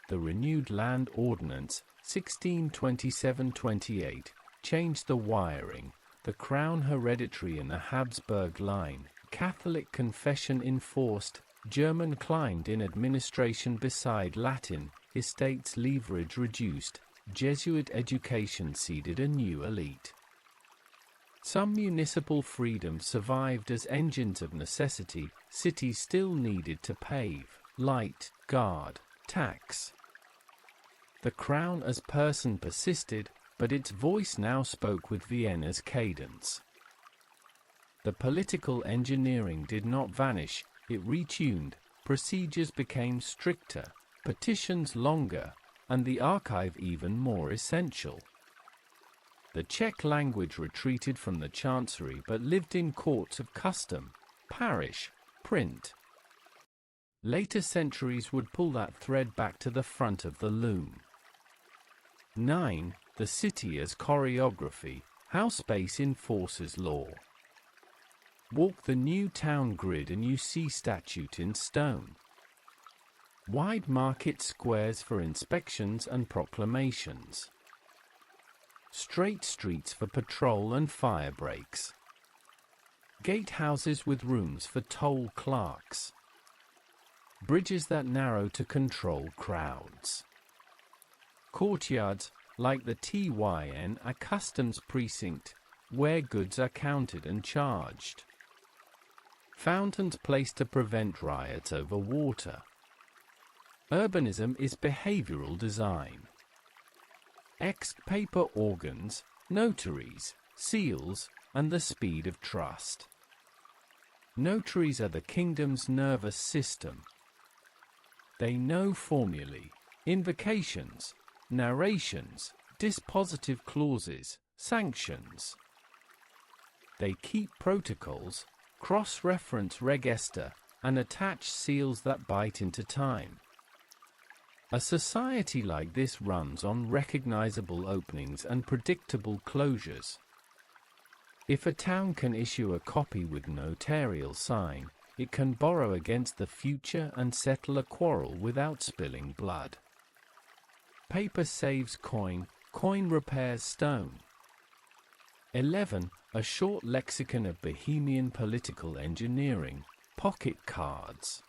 The renewed land ordinance, 1627-28, changed the wiring, the crown hereditary in the Habsburg line, Catholic confession enforced, German climbed in administration beside Latin, estates leverage reduced, Jesuit education seeded a new elite. Some municipal freedom survived as engines of necessity, cities still needed to pave, light, guard, tax. The crown as person persisted, but its voice now spoke with Vienna's cadence. The political engineering did not vanish, it retuned, procedures became stricter, petitions longer, and the archive even more essential. The Czech language retreated from the chancery but lived in courts of custom, parish, print. Later centuries would pull that thread back to the front of the loom. 9. The city as choreography, how space enforces law. Walk the new town grid and you see statute in stone. Wide market squares for inspections and proclamations. Straight streets for patrol and fire breaks. Gatehouses with rooms for toll clerks. Bridges that narrow to control crowds. Courtyards, like the TYN, a customs precinct, where goods are counted and charged. Fountains placed to prevent riots over water. Urbanism is behavioral design. Paper organs, notaries, seals, and the speed of trust. Notaries are the kingdom's nervous system. They know formulae, invocations, narrations, dispositive clauses, sanctions. They keep protocols, cross-reference register, and attach seals that bite into time. A society like this runs on recognizable openings and predictable closures. If a town can issue a copy with notarial sign, it can borrow against the future and settle a quarrel without spilling blood. Paper saves coin, coin repairs stone. 11. A short lexicon of Bohemian political engineering, pocket cards.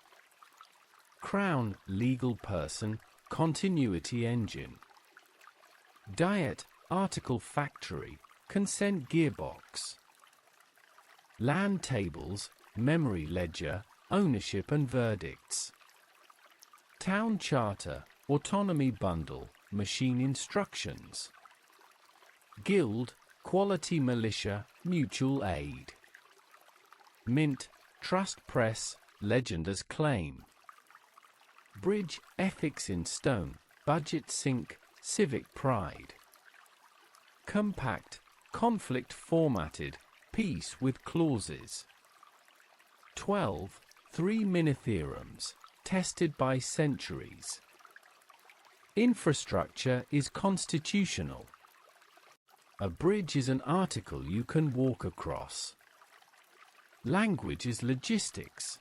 Crown, legal person, continuity engine. Diet, article factory, consent gearbox. Land tables, memory ledger, ownership and verdicts. Town charter, autonomy bundle, machine instructions. Guild, quality militia, mutual aid. Mint, trust press, legend as claim. Bridge, ethics in stone, budget sync, civic pride. Compact, conflict formatted, peace with clauses. 12. 3 mini-theorems, tested by centuries. Infrastructure is constitutional. A bridge is an article you can walk across. Language is logistics.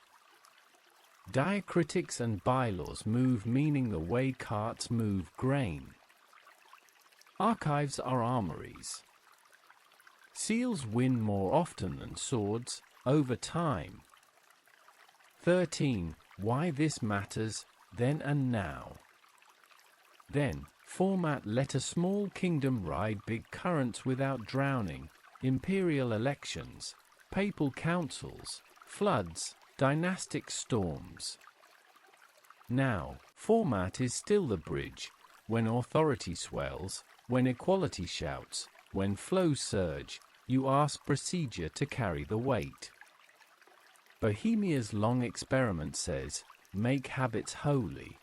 Diacritics and bylaws move, meaning the way carts move grain. Archives are armories. Seals win more often than swords, over time. 13. Why this matters, then and now. Then, format: let a small kingdom ride big currents without drowning, imperial elections, papal councils, floods, dynastic storms. Now, format is still the bridge, when authority swells, when equality shouts, when flows surge, you ask procedure to carry the weight. Bohemia's long experiment says, make habits holy.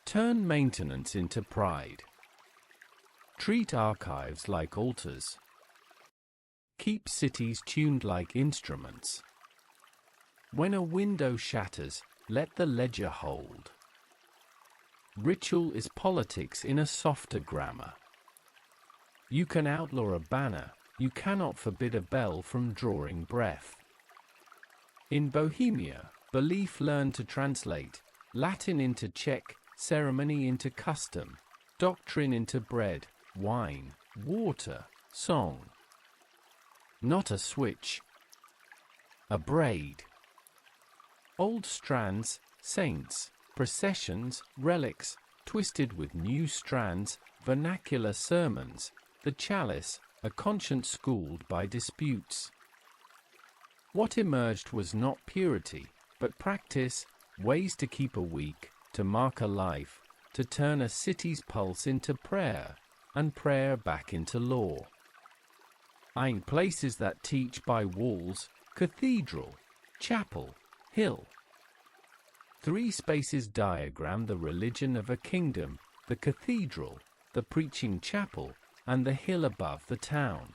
Turn maintenance into pride. Treat archives like altars. Keep cities tuned like instruments. When a window shatters, let the ledger hold. Ritual is politics in a softer grammar. You can outlaw a banner, you cannot forbid a bell from drawing breath. In Bohemia, belief learned to translate, Latin into Czech, ceremony into custom, doctrine into bread, wine, water, song. Not a switch. A braid. Old strands, saints, processions, relics, twisted with new strands, vernacular sermons, the chalice, a conscience schooled by disputes. What emerged was not purity, but practice, ways to keep a week, to mark a life, to turn a city's pulse into prayer, and prayer back into law. In places that teach by walls, cathedral, chapel, hill. 3 spaces diagram the religion of a kingdom, the cathedral, the preaching chapel, and the hill above the town.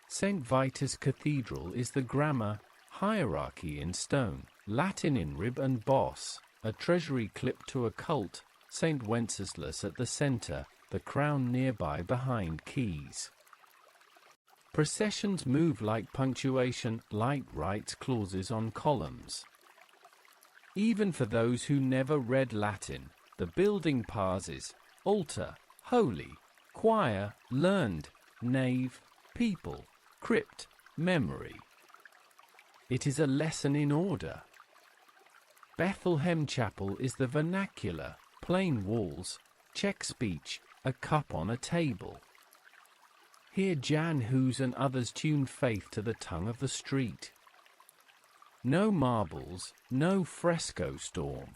St. Vitus Cathedral is the grammar, hierarchy in stone, Latin in rib and boss, a treasury clipped to a cult, St. Wenceslas at the center, the crown nearby behind keys. Processions move like punctuation, light writes clauses on columns. Even for those who never read Latin, the building pauses, altar, holy, choir, learned, nave, people, crypt, memory. It is a lesson in order. Bethlehem Chapel is the vernacular, plain walls, Czech speech, a cup on a table. Here Jan Hus and others tune faith to the tongue of the street. No marbles, no fresco storm.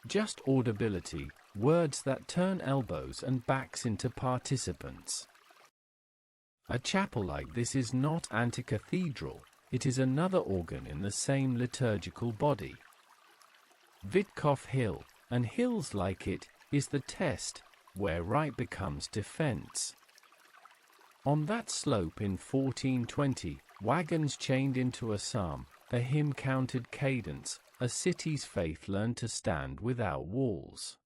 Just audibility, words that turn elbows and backs into participants. A chapel like this is not anti-cathedral, it is another organ in the same liturgical body. Witkopf Hill, and hills like it, is the test, where right becomes defense. On that slope in 1420, wagons chained into a psalm, a hymn-counted cadence, a city's faith learned to stand without walls.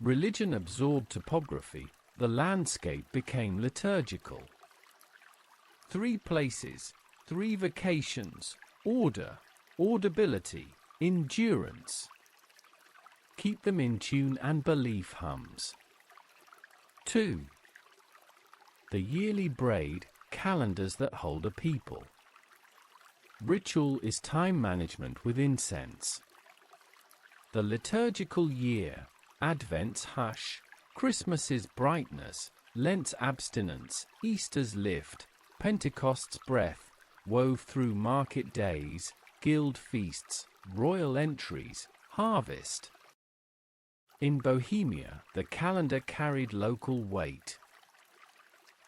Religion absorbed topography, the landscape became liturgical. 3 places, 3 vocations, order, audibility, endurance. keep them in tune and belief hums. 2. The yearly braid, calendars that hold a people. Ritual is time management with incense. The liturgical year, Advent's hush, Christmas's brightness, Lent's abstinence, Easter's lift, Pentecost's breath, wove through market days, guild feasts, royal entries, harvest. In Bohemia, the calendar carried local weight.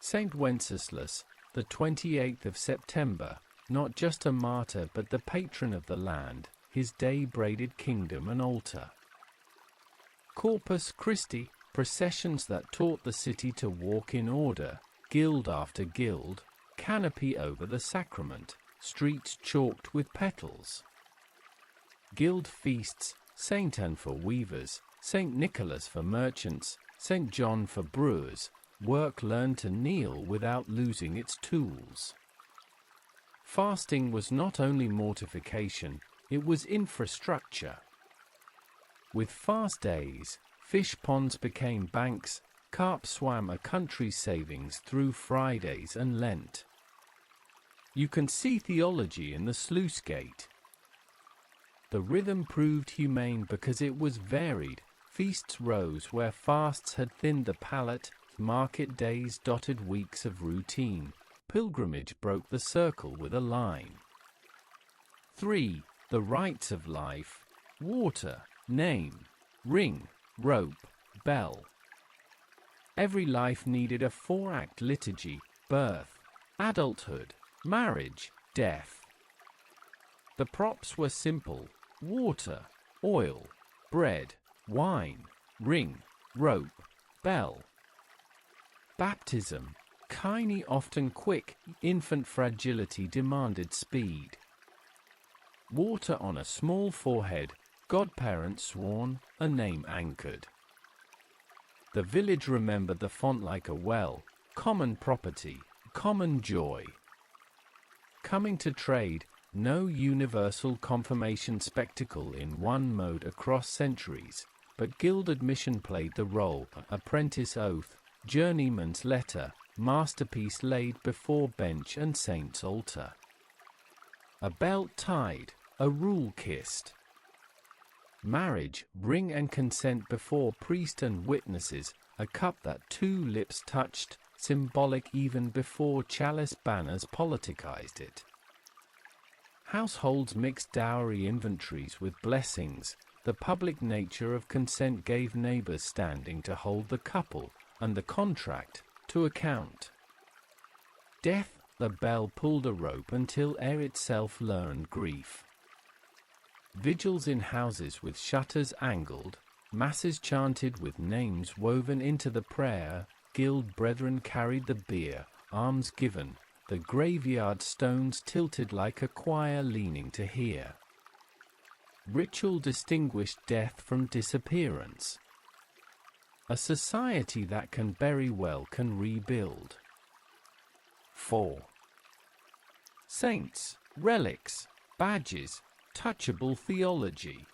Saint Wenceslas, the 28th of September, not just a martyr but the patron of the land, his day-braided kingdom and altar. Corpus Christi, processions that taught the city to walk in order, guild after guild, canopy over the sacrament, streets chalked with petals. Guild feasts, Saint Anne for weavers, Saint Nicholas for merchants, Saint John for brewers, work learned to kneel without losing its tools. Fasting was not only mortification, it was infrastructure. With fast days, fish ponds became banks, carp swam a country's savings through Fridays and Lent. You can see theology in the sluice gate. The rhythm proved humane because it was varied. Feasts rose where fasts had thinned the palate, market days dotted weeks of routine, pilgrimage broke the circle with a line. 3. The rites of life, water, name, ring, rope, bell. Every life needed a 4-act liturgy, birth, adulthood, marriage, death. The props were simple, water, oil, bread, wine, ring, rope, bell. Baptism, tiny often quick, infant fragility demanded speed. Water on a small forehead, godparents sworn, a name anchored. The village remembered the font like a well, common property, common joy. Coming to trade, no universal confirmation spectacle in one mode across centuries, but guild admission played the role, apprentice oath, journeyman's letter, masterpiece laid before bench and saint's altar. A belt tied, a rule kissed. Marriage, ring and consent before priest and witnesses, a cup that 2 lips touched, symbolic even before chalice banners politicized it. Households mixed dowry inventories with blessings. The public nature of consent gave neighbors standing to hold the couple, and the contract, to account. Death, the bell pulled a rope until air itself learned grief. Vigils in houses with shutters angled, masses chanted with names woven into the prayer, guild brethren carried the bier, alms given, the graveyard stones tilted like a choir leaning to hear. Ritual distinguished death from disappearance. A society that can bury well can rebuild. 4. Saints, relics, badges, touchable theology.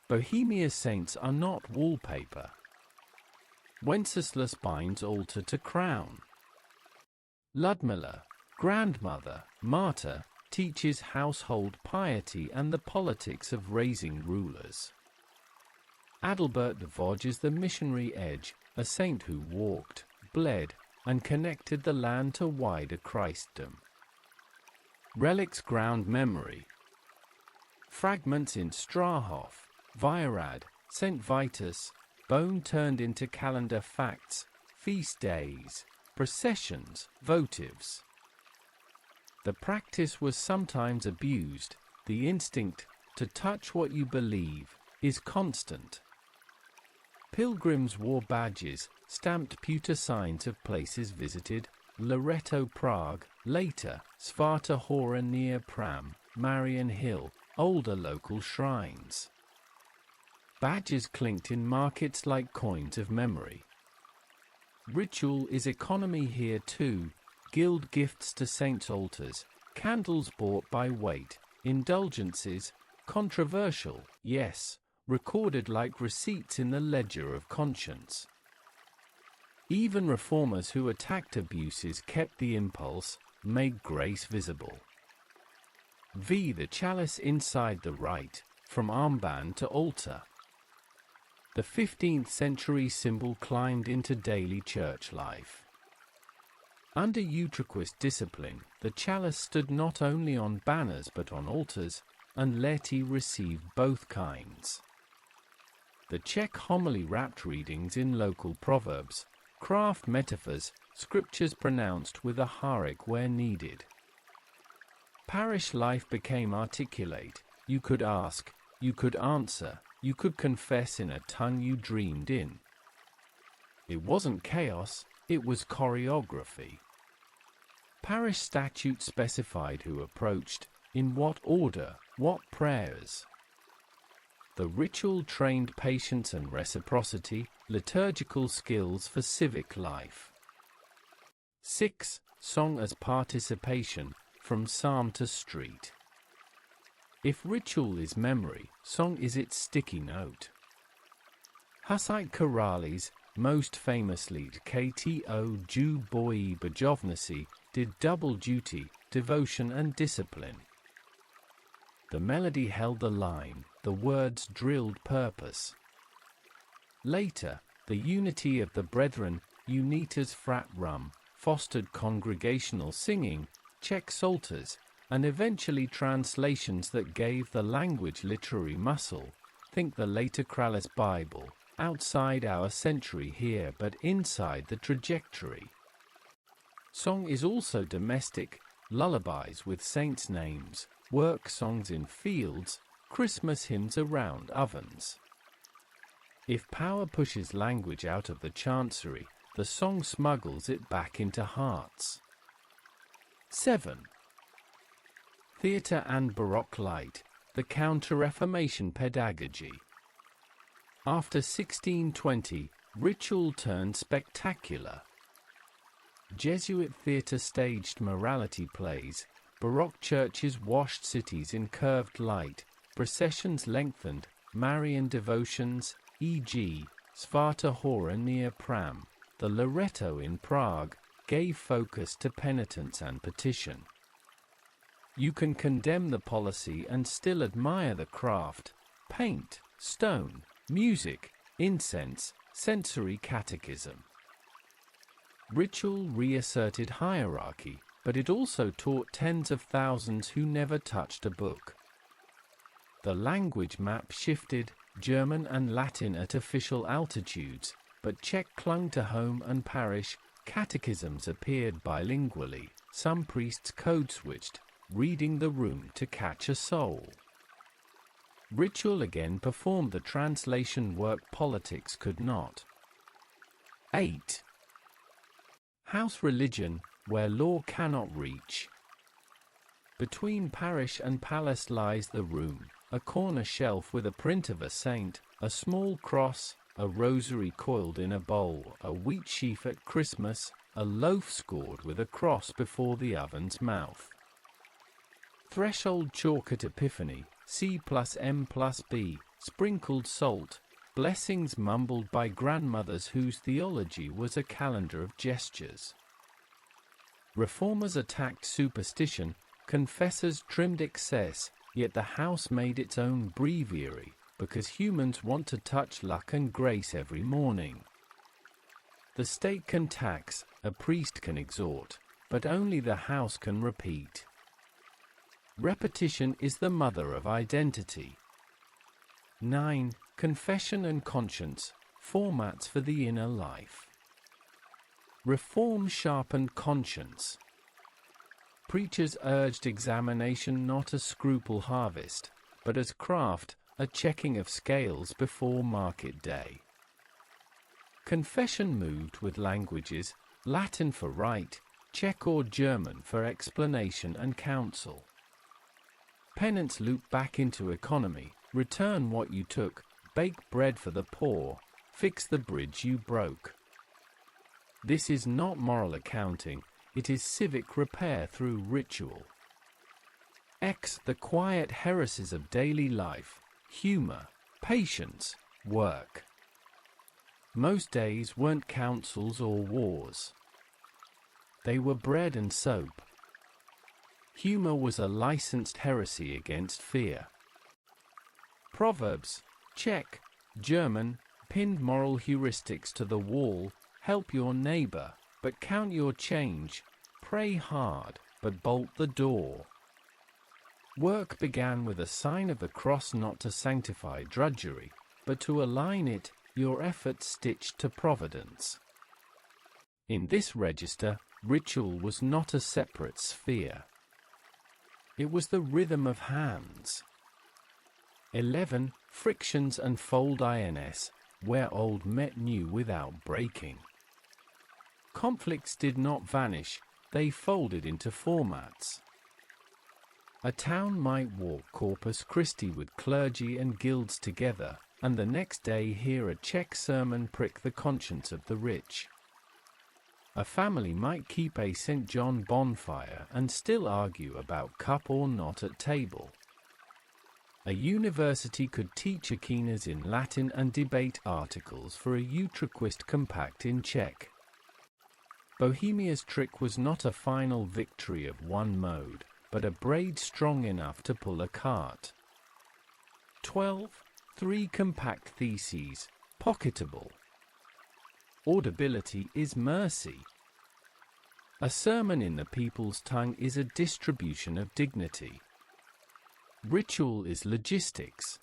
Bohemia's saints are not wallpaper. Wenceslas binds altar to crown. Ludmilla, grandmother, martyr, teaches household piety and the politics of raising rulers. Adalbert Vosges the missionary edge, a saint who walked, bled, and connected the land to wider Christendom. Relics ground memory. Fragments in Strahov, Virad, St. Vitus, bone turned into calendar facts, feast days, processions, votives. The practice was sometimes abused. The instinct to touch what you believe is constant. Pilgrims wore badges, stamped pewter signs of places visited, Loreto, Prague, later, Svarta Hora near Pram, Marion Hill, older local shrines. Badges clinked in markets like coins of memory. Ritual is economy here too, guild gifts to saints' altars, candles bought by weight, indulgences, controversial, yes, recorded like receipts in the ledger of conscience. Even reformers who attacked abuses kept the impulse, made grace visible. The chalice inside the rite, from armband to altar. The 15th century symbol climbed into daily church life. Under Utraquist discipline, the chalice stood not only on banners but on altars, and laity received both kinds. The Czech homily wrapped readings in local proverbs, craft metaphors, scriptures pronounced with a harik where needed. Parish life became articulate. You could ask, you could answer, you could confess in a tongue you dreamed in. It wasn't chaos, it was choreography. Parish statutes specified who approached, in what order, what prayers. The ritual trained patience and reciprocity, liturgical skills for civic life. 6. Song as participation, from psalm to street. If ritual is memory, song is its sticky note. Hussite chorales, most famously Kto Ju Boi Bajovnasi, did double duty, devotion and discipline. The melody held the line, the words drilled purpose. Later, the unity of the brethren, Unitas Fratrum, fostered congregational singing, Czech psalters, and eventually translations that gave the language literary muscle. Think the later Chalice Bible, outside our century here but inside the trajectory. Song is also domestic, lullabies with saints' names, work songs in fields, Christmas hymns around ovens. If power pushes language out of the chancery, the song smuggles it back into hearts. 7. Theatre and Baroque light, the Counter-Reformation pedagogy. After 1620, ritual turned spectacular. Jesuit theatre staged morality plays, Baroque churches washed cities in curved light, processions lengthened, Marian devotions, e.g., Svata Hora near Pram, the Loreto in Prague, gave focus to penitence and petition. You can condemn the policy and still admire the craft, paint, stone, music, incense, sensory catechism. Ritual reasserted hierarchy, but it also taught tens of thousands who never touched a book. The language map shifted, German and Latin at official altitudes, but Czech clung to home and parish, catechisms appeared bilingually, some priests code-switched, reading the room to catch a soul. Ritual again performed the translation work politics could not. 8. House religion, where law cannot reach. Between parish and palace lies the room, a corner shelf with a print of a saint, a small cross, a rosary coiled in a bowl, a wheat sheaf at Christmas, a loaf scored with a cross before the oven's mouth. Threshold chalk at Epiphany, C+M+B, sprinkled salt, blessings mumbled by grandmothers whose theology was a calendar of gestures. Reformers attacked superstition, confessors trimmed excess, yet the house made its own breviary, because humans want to touch luck and grace every morning. The state can tax, a priest can exhort, but only the house can repeat. Repetition is the mother of identity. 9. Confession and conscience, formats for the inner life. Reform sharpened conscience. Preachers urged examination not as scruple harvest, but as craft, a checking of scales before market day. Confession moved with languages, Latin for rite, Czech or German for explanation and counsel. Penance loop back into economy, return what you took, bake bread for the poor, fix the bridge you broke. This is not moral accounting, it is civic repair through ritual. The quiet heresies of daily life, humor, patience, work. Most days weren't councils or wars. They were bread and soap. Humor was a licensed heresy against fear. Proverbs, Czech, German, pinned moral heuristics to the wall: help your neighbor, but count your change, pray hard, but bolt the door. Work began with a sign of the cross, not to sanctify drudgery, but to align it, your efforts stitched to providence. In this register, ritual was not a separate sphere. It was the rhythm of hands. 11. Frictions unfold ins, where old met new without breaking. Conflicts did not vanish, they folded into formats. A town might walk Corpus Christi with clergy and guilds together, and the next day hear a Czech sermon prick the conscience of the rich. A family might keep a St. John bonfire and still argue about cup or not at table. A university could teach Aquinas in Latin and debate articles for a Utraquist compact in Czech. Bohemia's trick was not a final victory of one mode, but a braid strong enough to pull a cart. 12. 3 compact theses, pocketable. Audibility is mercy. A sermon in the people's tongue is a distribution of dignity. Ritual is logistics.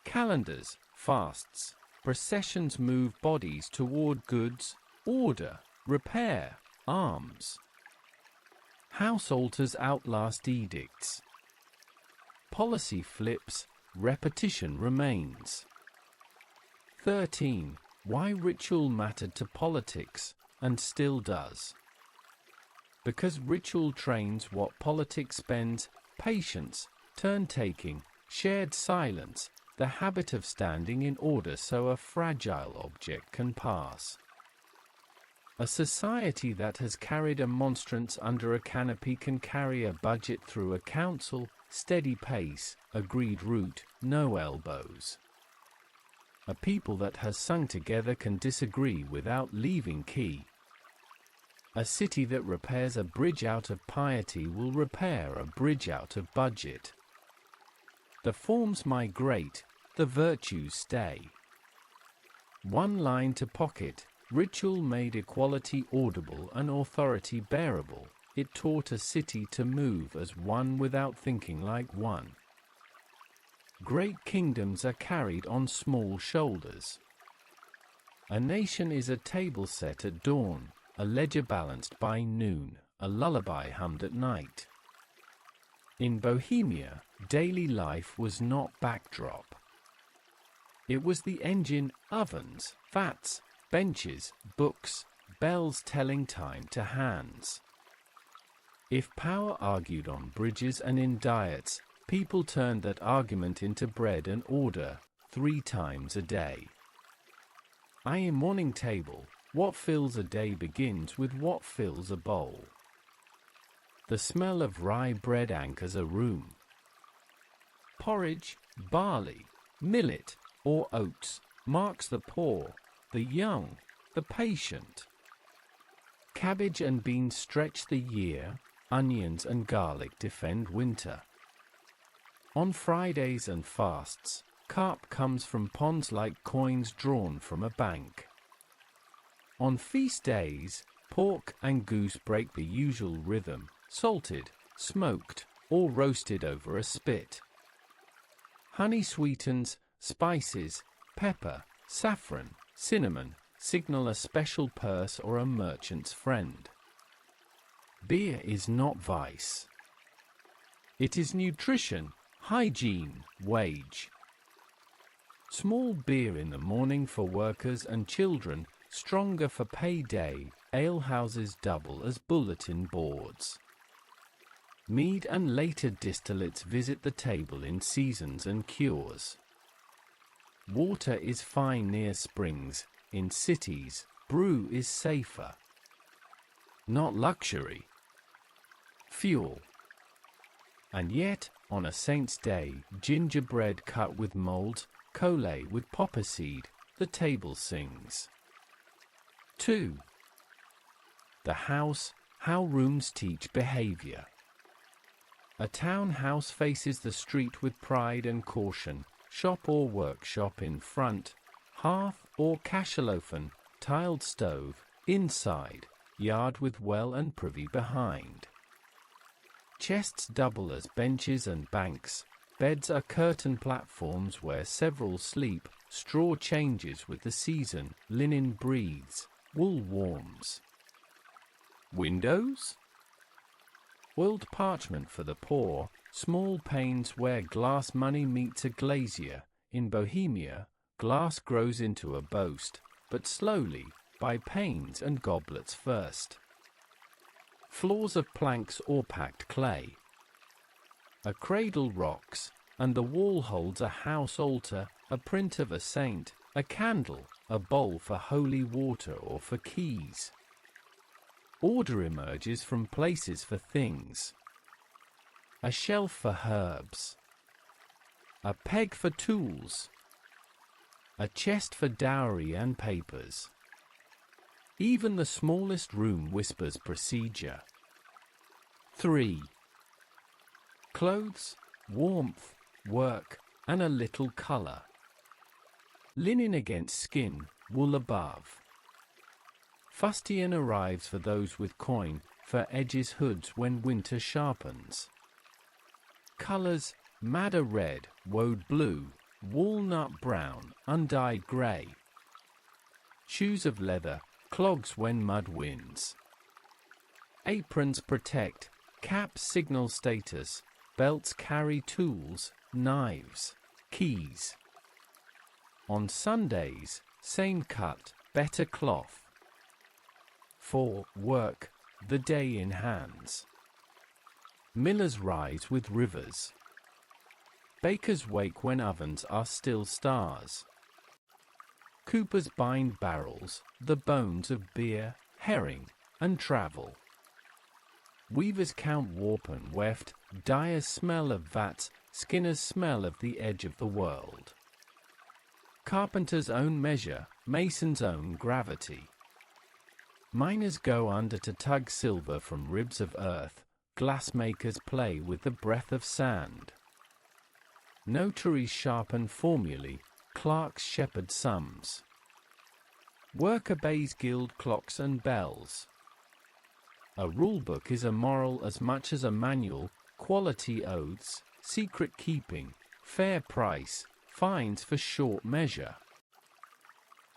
Calendars, fasts, processions move bodies toward goods, order, repair, alms. House altars outlast edicts. Policy flips, repetition remains. 13. Why ritual mattered to politics, and still does. Because ritual trains what politics spends: patience, turn-taking, shared silence, the habit of standing in order so a fragile object can pass. A society that has carried a monstrance under a canopy can carry a budget through a council: steady pace, agreed route, no elbows. A people that has sung together can disagree without leaving key. A city that repairs a bridge out of piety will repair a bridge out of budget. The forms migrate, the virtues stay. One line to pocket: ritual made equality audible and authority bearable. It taught a city to move as one without thinking like one. Great kingdoms are carried on small shoulders. A nation is a table set at dawn, a ledger balanced by noon, a lullaby hummed at night. In Bohemia, daily life was not backdrop. It was the engine: ovens, vats, benches, books, bells telling time to hands. If power argued on bridges and in diets, people turned that argument into bread and order, 3 times a day. In morning table, what fills a day begins with what fills a bowl. The smell of rye bread anchors a room. Porridge, barley, millet, or oats marks the poor, the young, the patient. Cabbage and beans stretch the year, onions and garlic defend winter. On Fridays and fasts, carp comes from ponds like coins drawn from a bank. On feast days, pork and goose break the usual rhythm: salted, smoked, or roasted over a spit. Honey sweetens, spices, pepper, saffron, cinnamon signal a special purse or a merchant's friend. Beer is not vice. It is nutrition, hygiene, wage. Small beer in the morning for workers and children, stronger for payday. Alehouses double as bulletin boards. Mead and later distillates visit the table in seasons and cures. Water is fine near springs. In cities, brew is safer. Not luxury. Fuel. And yet, On a saint's day, gingerbread cut with mold, collé with popper seed, the table sings. 2. The house, how rooms teach behavior. A townhouse faces the street with pride and caution, shop or workshop in front, hearth or cachalofen, tiled stove, inside, yard with well and privy behind. Chests double as benches and banks, beds are curtain platforms where several sleep, straw changes with the season, linen breathes, wool warms. Windows? Oiled parchment for the poor, small panes where glass money meets a glazier. In Bohemia, glass grows into a boast, but slowly, by panes and goblets first. Floors of planks or packed clay. A cradle rocks, and the wall holds a house altar, a print of a saint, a candle, a bowl for holy water or for keys. Order emerges from places for things. A shelf for herbs. A peg for tools. A chest for dowry and papers. Even the smallest room whispers procedure. 3. Clothes, warmth, work, and a little color. Linen against skin, wool above. Fustian arrives for those with coin, for edges hoods when winter sharpens. Colors, madder red, woad blue, walnut brown, undyed grey. Shoes of leather, clogs when mud wins. Aprons protect, caps signal status, belts carry tools, knives, keys. On Sundays, same cut, better cloth. 4. Work, the day in hands. Millers rise with rivers. Bakers wake when ovens are still stars. Coopers bind barrels, the bones of beer, herring, and travel. Weavers count warp and weft, dyers smell of vats, skinners smell of the edge of the world. Carpenters own measure, masons own gravity. Miners go under to tug silver from ribs of earth, glassmakers play with the breath of sand. Notaries sharpen formulae, clerks shepherd sums. Work obeys guild clocks and bells. A rulebook is a moral as much as a manual, quality oaths, secret keeping, fair price, fines for short measure.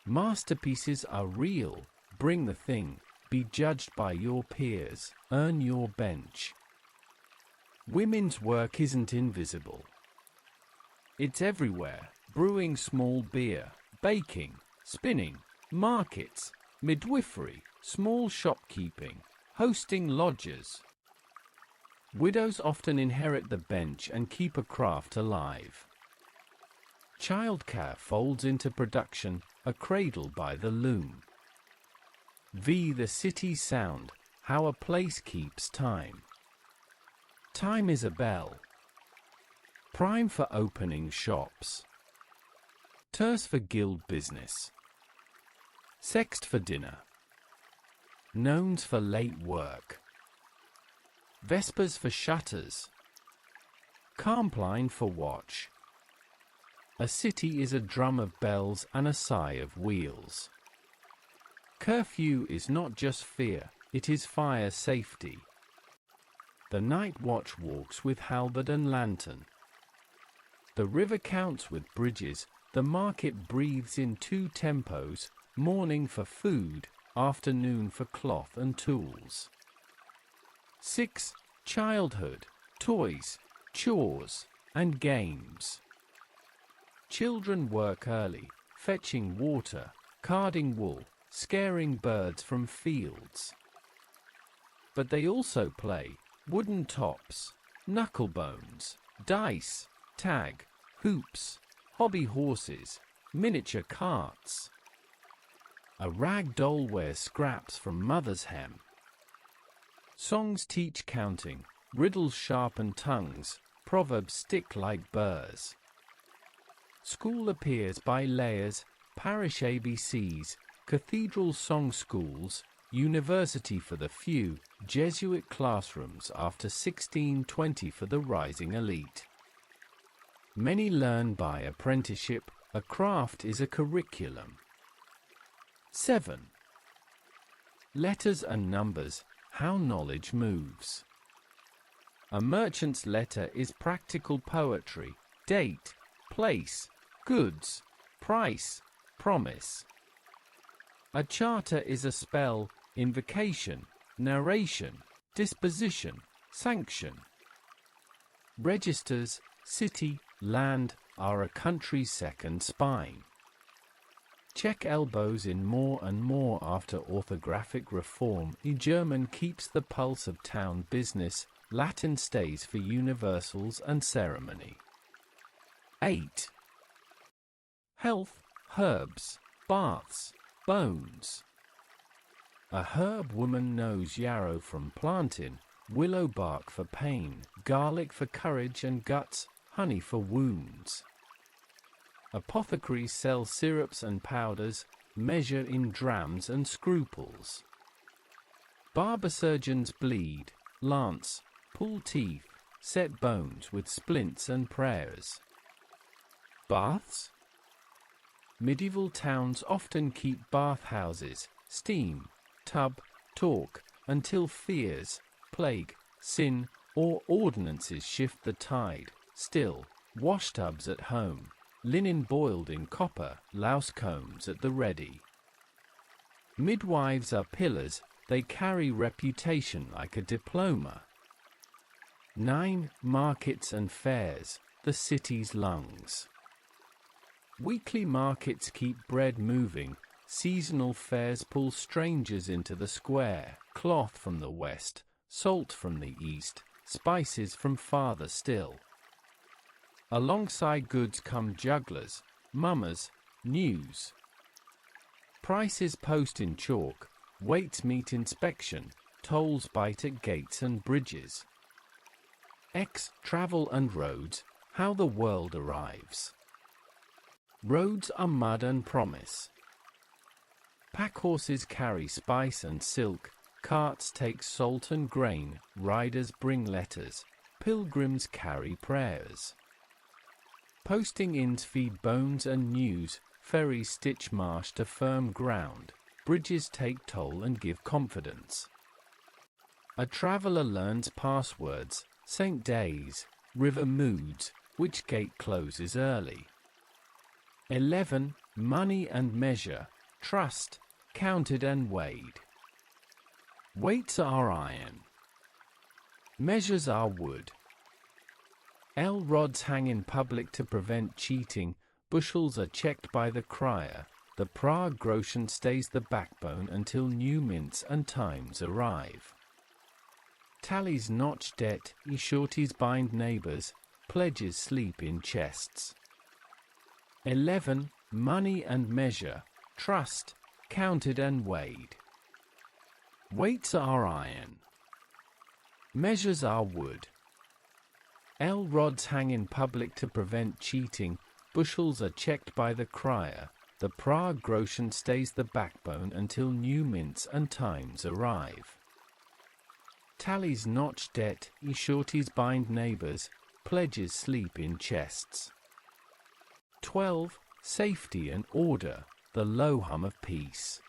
Masterpieces are real, bring the thing, be judged by your peers, earn your bench. Women's work isn't invisible. It's everywhere, brewing small beer, baking, spinning, markets, midwifery, small shopkeeping, hosting lodgers. Widows often inherit the bench and keep a craft alive. Childcare folds into production, a cradle by the loom. The city sound, how a place keeps time. Time is a bell. Prime for opening shops. Terce for guild business. Sext for dinner. Nones for late work. Vespers for shutters. Carmpline for watch. A city is a drum of bells and a sigh of wheels. Curfew is not just fear, it is fire safety. The night watch walks with halberd and lantern. The river counts with bridges, the market breathes in two tempos, morning for food, afternoon for cloth and tools. 6. Childhood, toys, chores, and games. Children work early, fetching water, carding wool, scaring birds from fields. But they also play wooden tops, knucklebones, dice, tag, hoops, hobby horses, miniature carts. A rag doll wears scraps from mother's hem. Songs teach counting, riddles sharpen tongues, proverbs stick like burrs. School appears by layers, parish ABCs, cathedral song schools, university for the few, Jesuit classrooms after 1620 for the rising elite. Many learn by apprenticeship, a craft is a curriculum. 7. Letters and numbers, how knowledge moves. A merchant's letter is practical poetry, date, place, goods, price, promise. A charter is a spell, invocation, narration, disposition, sanction. Registers, city, land, are a country's second spine. Check elbows in more and more after orthographic reform. German keeps the pulse of town business, Latin stays for universals and ceremony. 8. Health, herbs, baths, bones. A herb woman knows yarrow from plantain, willow bark for pain, garlic for courage and guts, honey for wounds. Apothecaries sell syrups and powders, measure in drams and scruples. Barber surgeons bleed, lance, pull teeth, set bones with splints and prayers. Baths? Medieval towns often keep bathhouses, steam, tub, talk, until fears, plague, sin, or ordinances shift the tide. Still, washtubs at home, linen boiled in copper, louse combs at the ready. Midwives are pillars, they carry reputation like a diploma. 9. Markets and fairs, the city's lungs. Weekly markets keep bread moving, seasonal fairs pull strangers into the square, cloth from the west, salt from the east, spices from farther still. Alongside goods come jugglers, mummers, news. Prices post in chalk, weights meet inspection, tolls bite at gates and bridges. X. Travel and roads, how the world arrives. Roads are mud and promise. Packhorses carry spice and silk, carts take salt and grain, riders bring letters, pilgrims carry prayers. Posting inns feed bones and news, ferries stitch marsh to firm ground, bridges take toll and give confidence. A traveller learns passwords, saint days, river moods, which gate closes early. 11. Money and measure, trust, counted and weighed. Weights are iron. Measures are wood. Rods hang in public to prevent cheating, bushels are checked by the crier, the Prague groschen stays the backbone until new mints and times arrive. Tallies notch debt, shorties bind neighbours, pledges sleep in chests. 11. Money and measure, trust, counted and weighed. Weights are iron. Measures are wood. Rods hang in public to prevent cheating, bushels are checked by the crier, the Prague groschen stays the backbone until new mints and times arrive. Tallies notch debt, shorties bind neighbours, pledges sleep in chests. 12. Safety and order, the low hum of peace.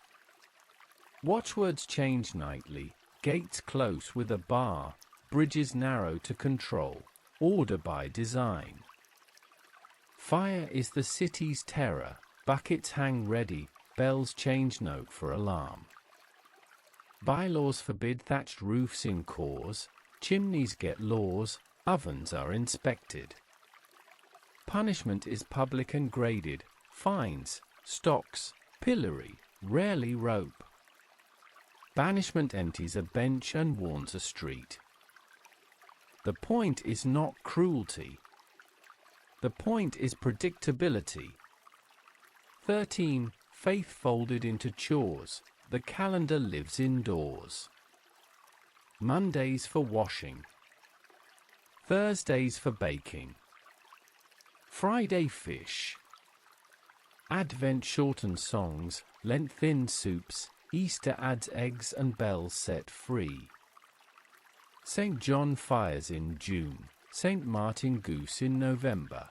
Watchwords change nightly, gates close with a bar, bridges narrow to control, order by design. Fire is the city's terror, buckets hang ready, bells change note for alarm. Bylaws forbid thatched roofs in cause, chimneys get laws, ovens are inspected. Punishment is public and graded, fines, stocks, pillory, rarely rope. Banishment empties a bench and warns a street. The point is not cruelty. The point is predictability. 13. Faith folded into chores, the calendar lives indoors. Mondays for washing. Thursdays for baking. Friday fish. Advent shortened songs, Lent thin soups, Easter adds eggs and bells set free. St. John fires in June, St. Martin goose in November.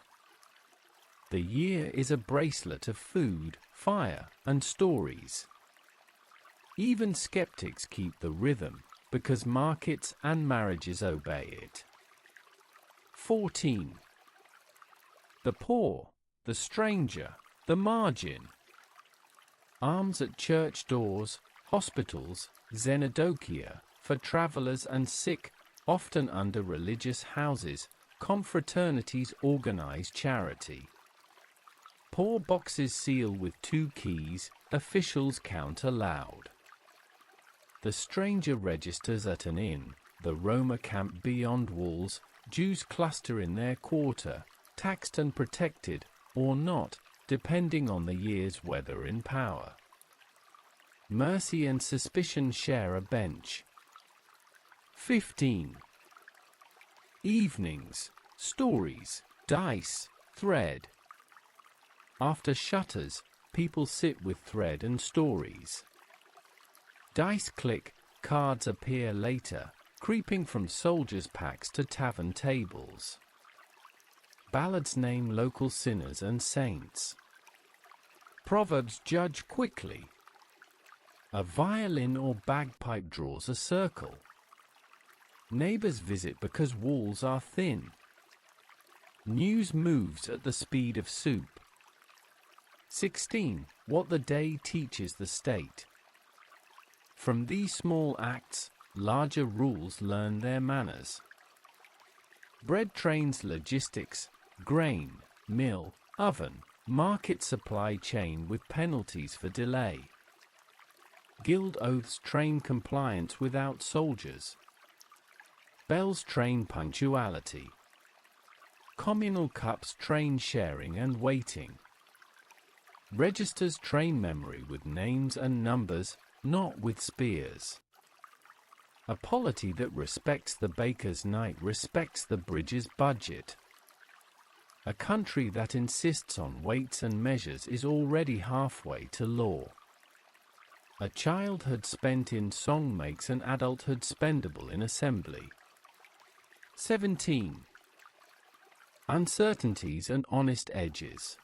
The year is a bracelet of food, fire, and stories. Even skeptics keep the rhythm, because markets and marriages obey it. 14. The poor, the stranger, the margin. Alms at church doors, hospitals, Xenodokia, for travelers and sick, often under religious houses, confraternities organize charity. Poor boxes seal with 2 keys, officials count aloud. The stranger registers at an inn, the Roma camp beyond walls, Jews cluster in their quarter, taxed and protected, or not, depending on the year's weather in power. Mercy and suspicion share a bench. 15. Evenings, stories, dice, thread. After shutters, people sit with thread and stories. Dice click, cards appear later, creeping from soldiers' packs to tavern tables. Ballads name local sinners and saints. Proverbs judge quickly. A violin or bagpipe draws a circle. Neighbors visit because walls are thin. News moves at the speed of soup. 16. What the day teaches the state. From these small acts, larger rules learn their manners. Bread trains logistics, grain, mill, oven, market supply chain with penalties for delay. Guild oaths train compliance without soldiers. Bells train punctuality. Communal cups train sharing and waiting. Registers train memory with names and numbers, not with spears. A polity that respects the baker's night respects the bridge's budget. A country that insists on weights and measures is already halfway to law. A childhood spent in song makes an adulthood spendable in assembly. 17. Uncertainties and honest edges.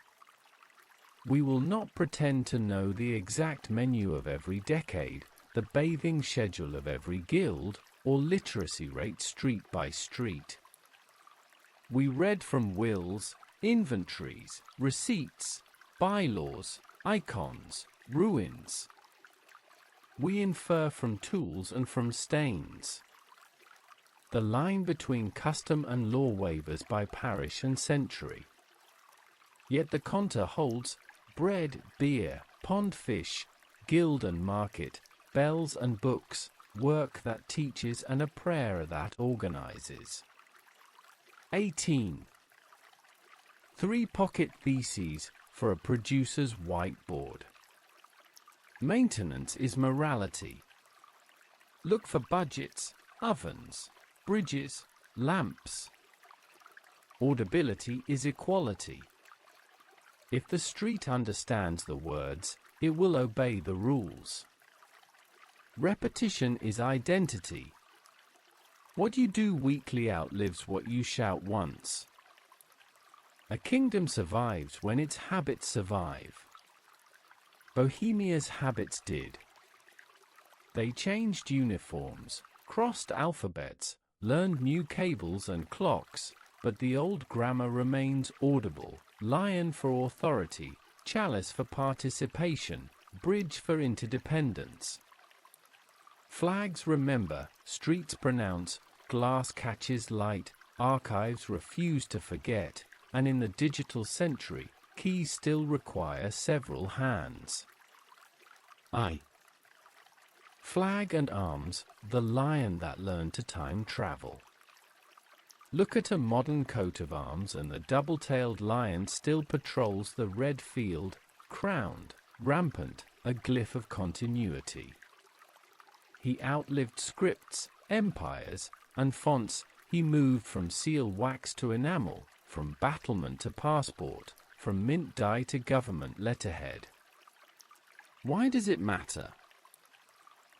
We will not pretend to know the exact menu of every decade, the bathing schedule of every guild, or literacy rate street by street. We read from wills, inventories, receipts, bylaws, icons, ruins. We infer from tools and from stains. The line between custom and law wavers by parish and century. Yet the contour holds bread, beer, pond fish, guild and market, bells and books, work that teaches and a prayer that organizes. 18. 3-pocket theses for a producer's whiteboard. Maintenance is morality. Look for budgets, ovens, bridges, lamps. Audibility is equality. If the street understands the words, it will obey the rules. Repetition is identity. What you do weekly outlives what you shout once. A kingdom survives when its habits survive. Bohemia's habits did. They changed uniforms, crossed alphabets, learned new cables and clocks, but the old grammar remains audible: lion for authority, chalice for participation, bridge for interdependence. Flags remember, streets pronounce, glass catches light, archives refuse to forget, and in the digital century, keys still require several hands. Flag and arms, the lion that learned to time travel. Look at a modern coat of arms and the double-tailed lion still patrols the red field, crowned, rampant, a glyph of continuity. He outlived scripts, empires, and fonts. He moved from seal wax to enamel, from battlement to passport, from mint die to government letterhead. Why does it matter?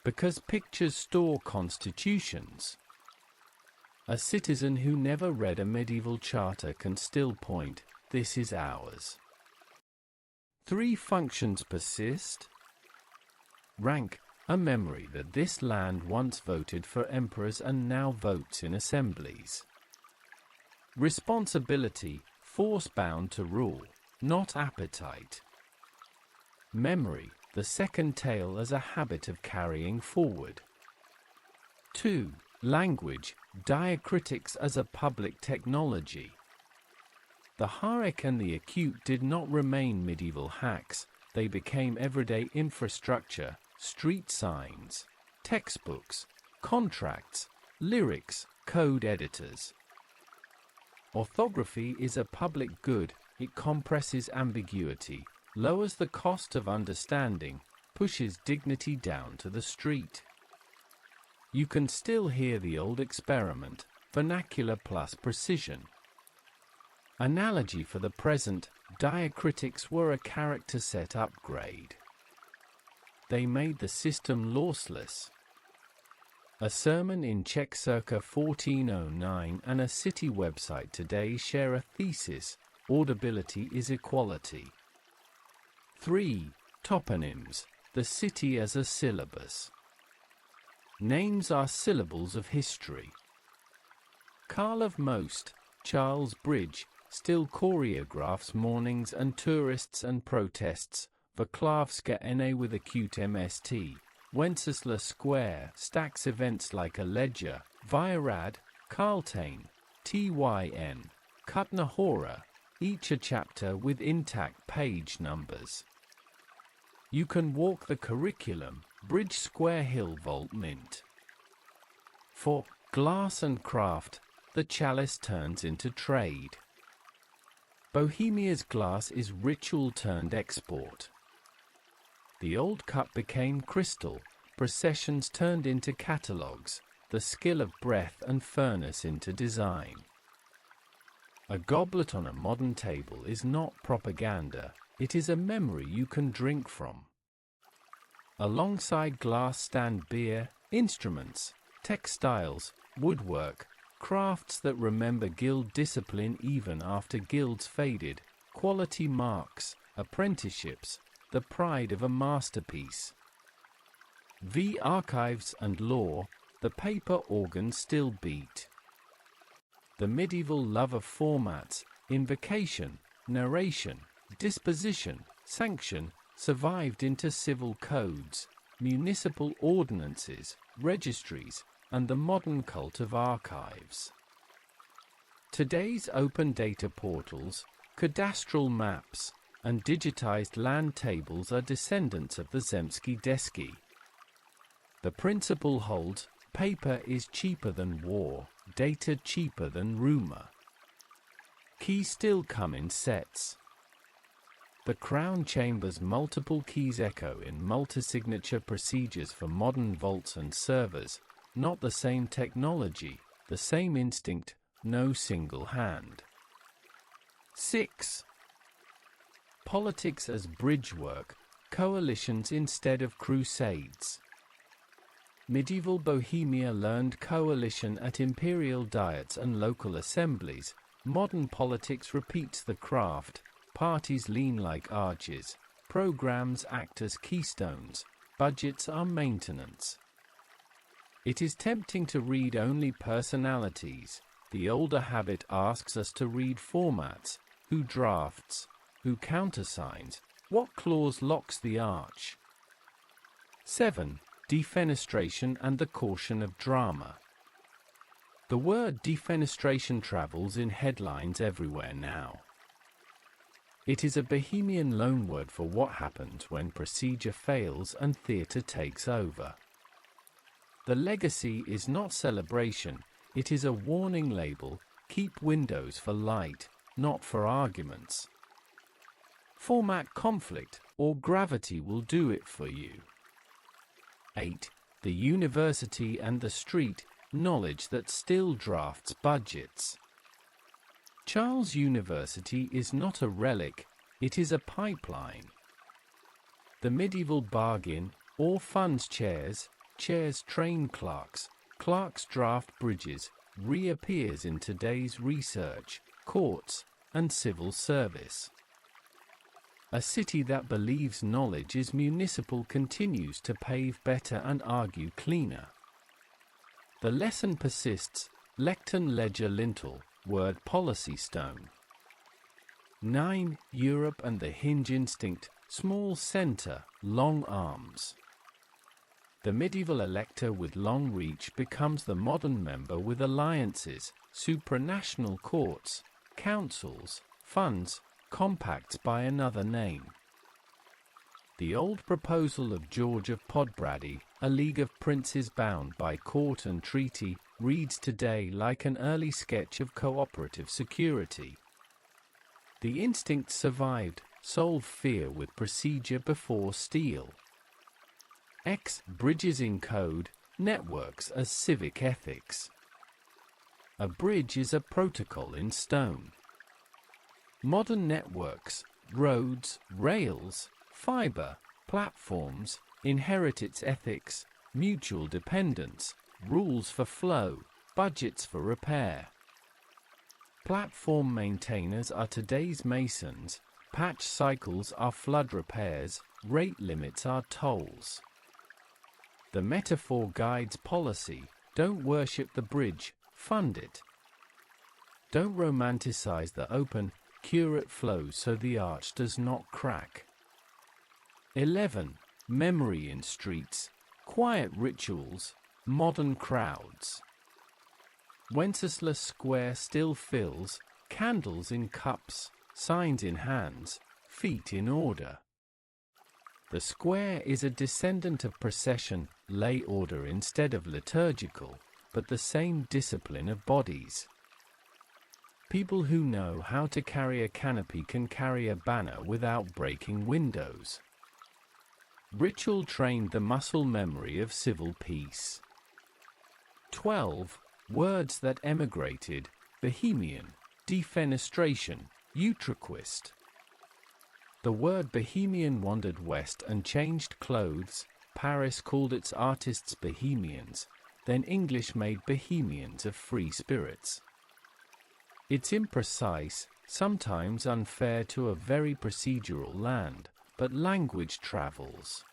Because pictures store constitutions. A citizen who never read a medieval charter can still point, "This is ours." 3 functions persist. Rank, a memory that this land once voted for emperors and now votes in assemblies. Responsibility, force bound to rule, not appetite. Memory, the second tale as a habit of carrying forward. 2. Language, diacritics as a public technology. The haric and the acute did not remain medieval hacks, they became everyday infrastructure, street signs, textbooks, contracts, lyrics, code editors. Orthography is a public good, it compresses ambiguity, lowers the cost of understanding, pushes dignity down to the street. You can still hear the old experiment, vernacular plus precision. Analogy for the present, diacritics were a character set upgrade. They made the system lossless. A sermon in Czech circa 1409 and a city website today share a thesis: audibility is equality. 3. Toponyms, the city as a syllabus. Names are syllables of history. Carl of Most, Charles Bridge, still choreographs mornings and tourists and protests. Vaclavska NA with acute MST. Wenceslas Square stacks events like a ledger. Virad, Karltane, TYN, Kutna Hora, each a chapter with intact page numbers. You can walk the curriculum, Bridge Square Hill Vault Mint. 4. Glass and craft, the chalice turns into trade. Bohemia's glass is ritual turned export. The old cup became crystal, processions turned into catalogues, the skill of breath and furnace into design. A goblet on a modern table is not propaganda, it is a memory you can drink from. Alongside glass stand beer, instruments, textiles, woodwork, crafts that remember guild discipline even after guilds faded, quality marks, apprenticeships, the pride of a masterpiece. V. Archives and law, the paper organ still beat. The medieval love of formats, invocation, narration, disposition, sanction, survived into civil codes, municipal ordinances, registries, and the modern cult of archives. Today's open data portals, cadastral maps, and digitized land tables are descendants of the Zemsky Deski. The principle holds: paper is cheaper than war, data cheaper than rumor. Keys still come in sets. The Crown Chamber's multiple keys echo in multi-signature procedures for modern vaults and servers, not the same technology, the same instinct, no single hand. 6. Politics as bridge work, coalitions instead of crusades. Medieval Bohemia learned coalition at imperial diets and local assemblies. Modern politics repeats the craft. Parties lean like arches. Programs act as keystones. Budgets are maintenance. It is tempting to read only personalities. The older habit asks us to read formats. Who drafts? Who countersigns? What clause locks the arch? 7. Defenestration and the caution of drama. The word defenestration travels in headlines everywhere now. It is a Bohemian loanword for what happens when procedure fails and theatre takes over. The legacy is not celebration, it is a warning label: keep windows for light, not for arguments. Format conflict, or gravity will do it for you. 8. The university and the street, knowledge that still drafts budgets. Charles University is not a relic, it is a pipeline. The medieval bargain, or funds chairs, chairs train clerks, clerks draft bridges, reappears in today's research, courts, and civil service. A city that believes knowledge is municipal continues to pave better and argue cleaner. The lesson persists, lectern ledger lintel, word policy stone. 9. Europe and the hinge instinct, small center, long arms. The medieval elector with long reach becomes the modern member with alliances, supranational courts, councils, funds, compacts by another name. The old proposal of George of Podbrady, a league of princes bound by court and treaty, reads today like an early sketch of cooperative security. The instinct survived, solve fear with procedure before steel. Bridges in code, networks as civic ethics. A bridge is a protocol in stone. Modern networks, roads, rails, fiber, platforms, inherit its ethics, mutual dependence, rules for flow, budgets for repair. Platform maintainers are today's masons, patch cycles are flood repairs, rate limits are tolls. The metaphor guides policy, don't worship the bridge, fund it. Don't romanticize the open, curate flow so the arch does not crack. 11. Memory in streets, quiet rituals, modern crowds. Wenceslas Square still fills, candles in cups, signs in hands, feet in order. The square is a descendant of procession, lay order instead of liturgical, but the same discipline of bodies. People who know how to carry a canopy can carry a banner without breaking windows. Ritual trained the muscle memory of civil peace. 12. Words that emigrated, Bohemian, defenestration, Utraquist. The word Bohemian wandered west and changed clothes. Paris called its artists Bohemians, then English made Bohemians of free spirits. It's imprecise, sometimes unfair to a very procedural land, but language travels.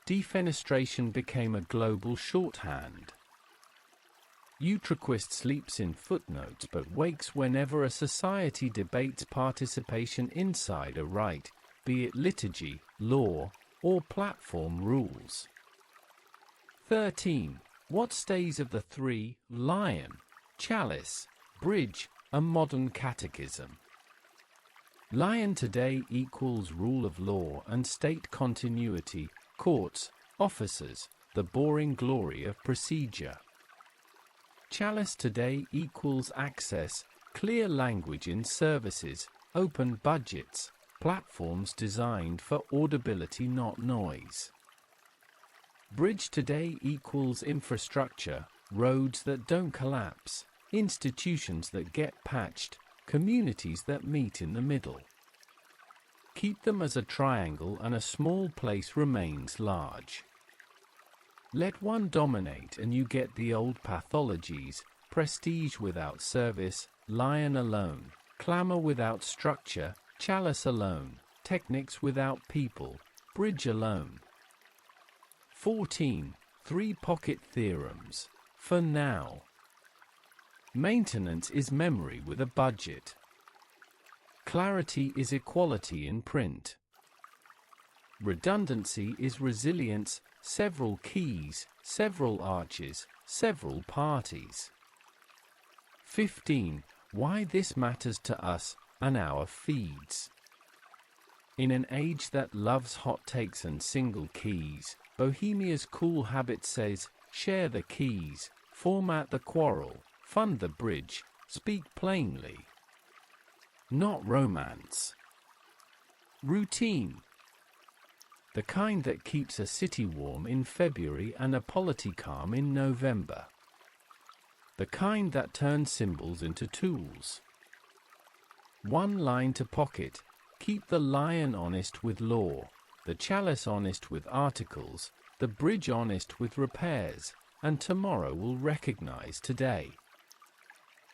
Defenestration became a global shorthand. Utraquist sleeps in footnotes but wakes whenever a society debates participation inside a rite, be it liturgy, law, or platform rules. 13. What stays of the three, lion, chalice, bridge, a modern catechism? Lion today equals rule of law and state continuity, courts, officers, the boring glory of procedure. Chalice today equals access, clear language in services, open budgets, platforms designed for audibility not noise. Bridge today equals infrastructure, roads that don't collapse, institutions that get patched, communities that meet in the middle. Keep them as a triangle and a small place remains large. Let one dominate and you get the old pathologies, prestige without service, lion alone, clamor without structure, chalice alone, techniques without people, bridge alone. 14. Three-pocket theorems. For now. Maintenance is memory with a budget. Clarity is equality in print. Redundancy is resilience, several keys, several arches, several parties. 15. Why this matters to us and our feeds. In an age that loves hot takes and single keys, Bohemia's cool habit says, share the keys, format the quarrel, fund the bridge, speak plainly. Not romance. Routine. The kind that keeps a city warm in February and a polity calm in November. the kind that turns symbols into tools. One line to pocket, keep the lion honest with law, the chalice honest with articles, the bridge honest with repairs, and tomorrow will recognize today.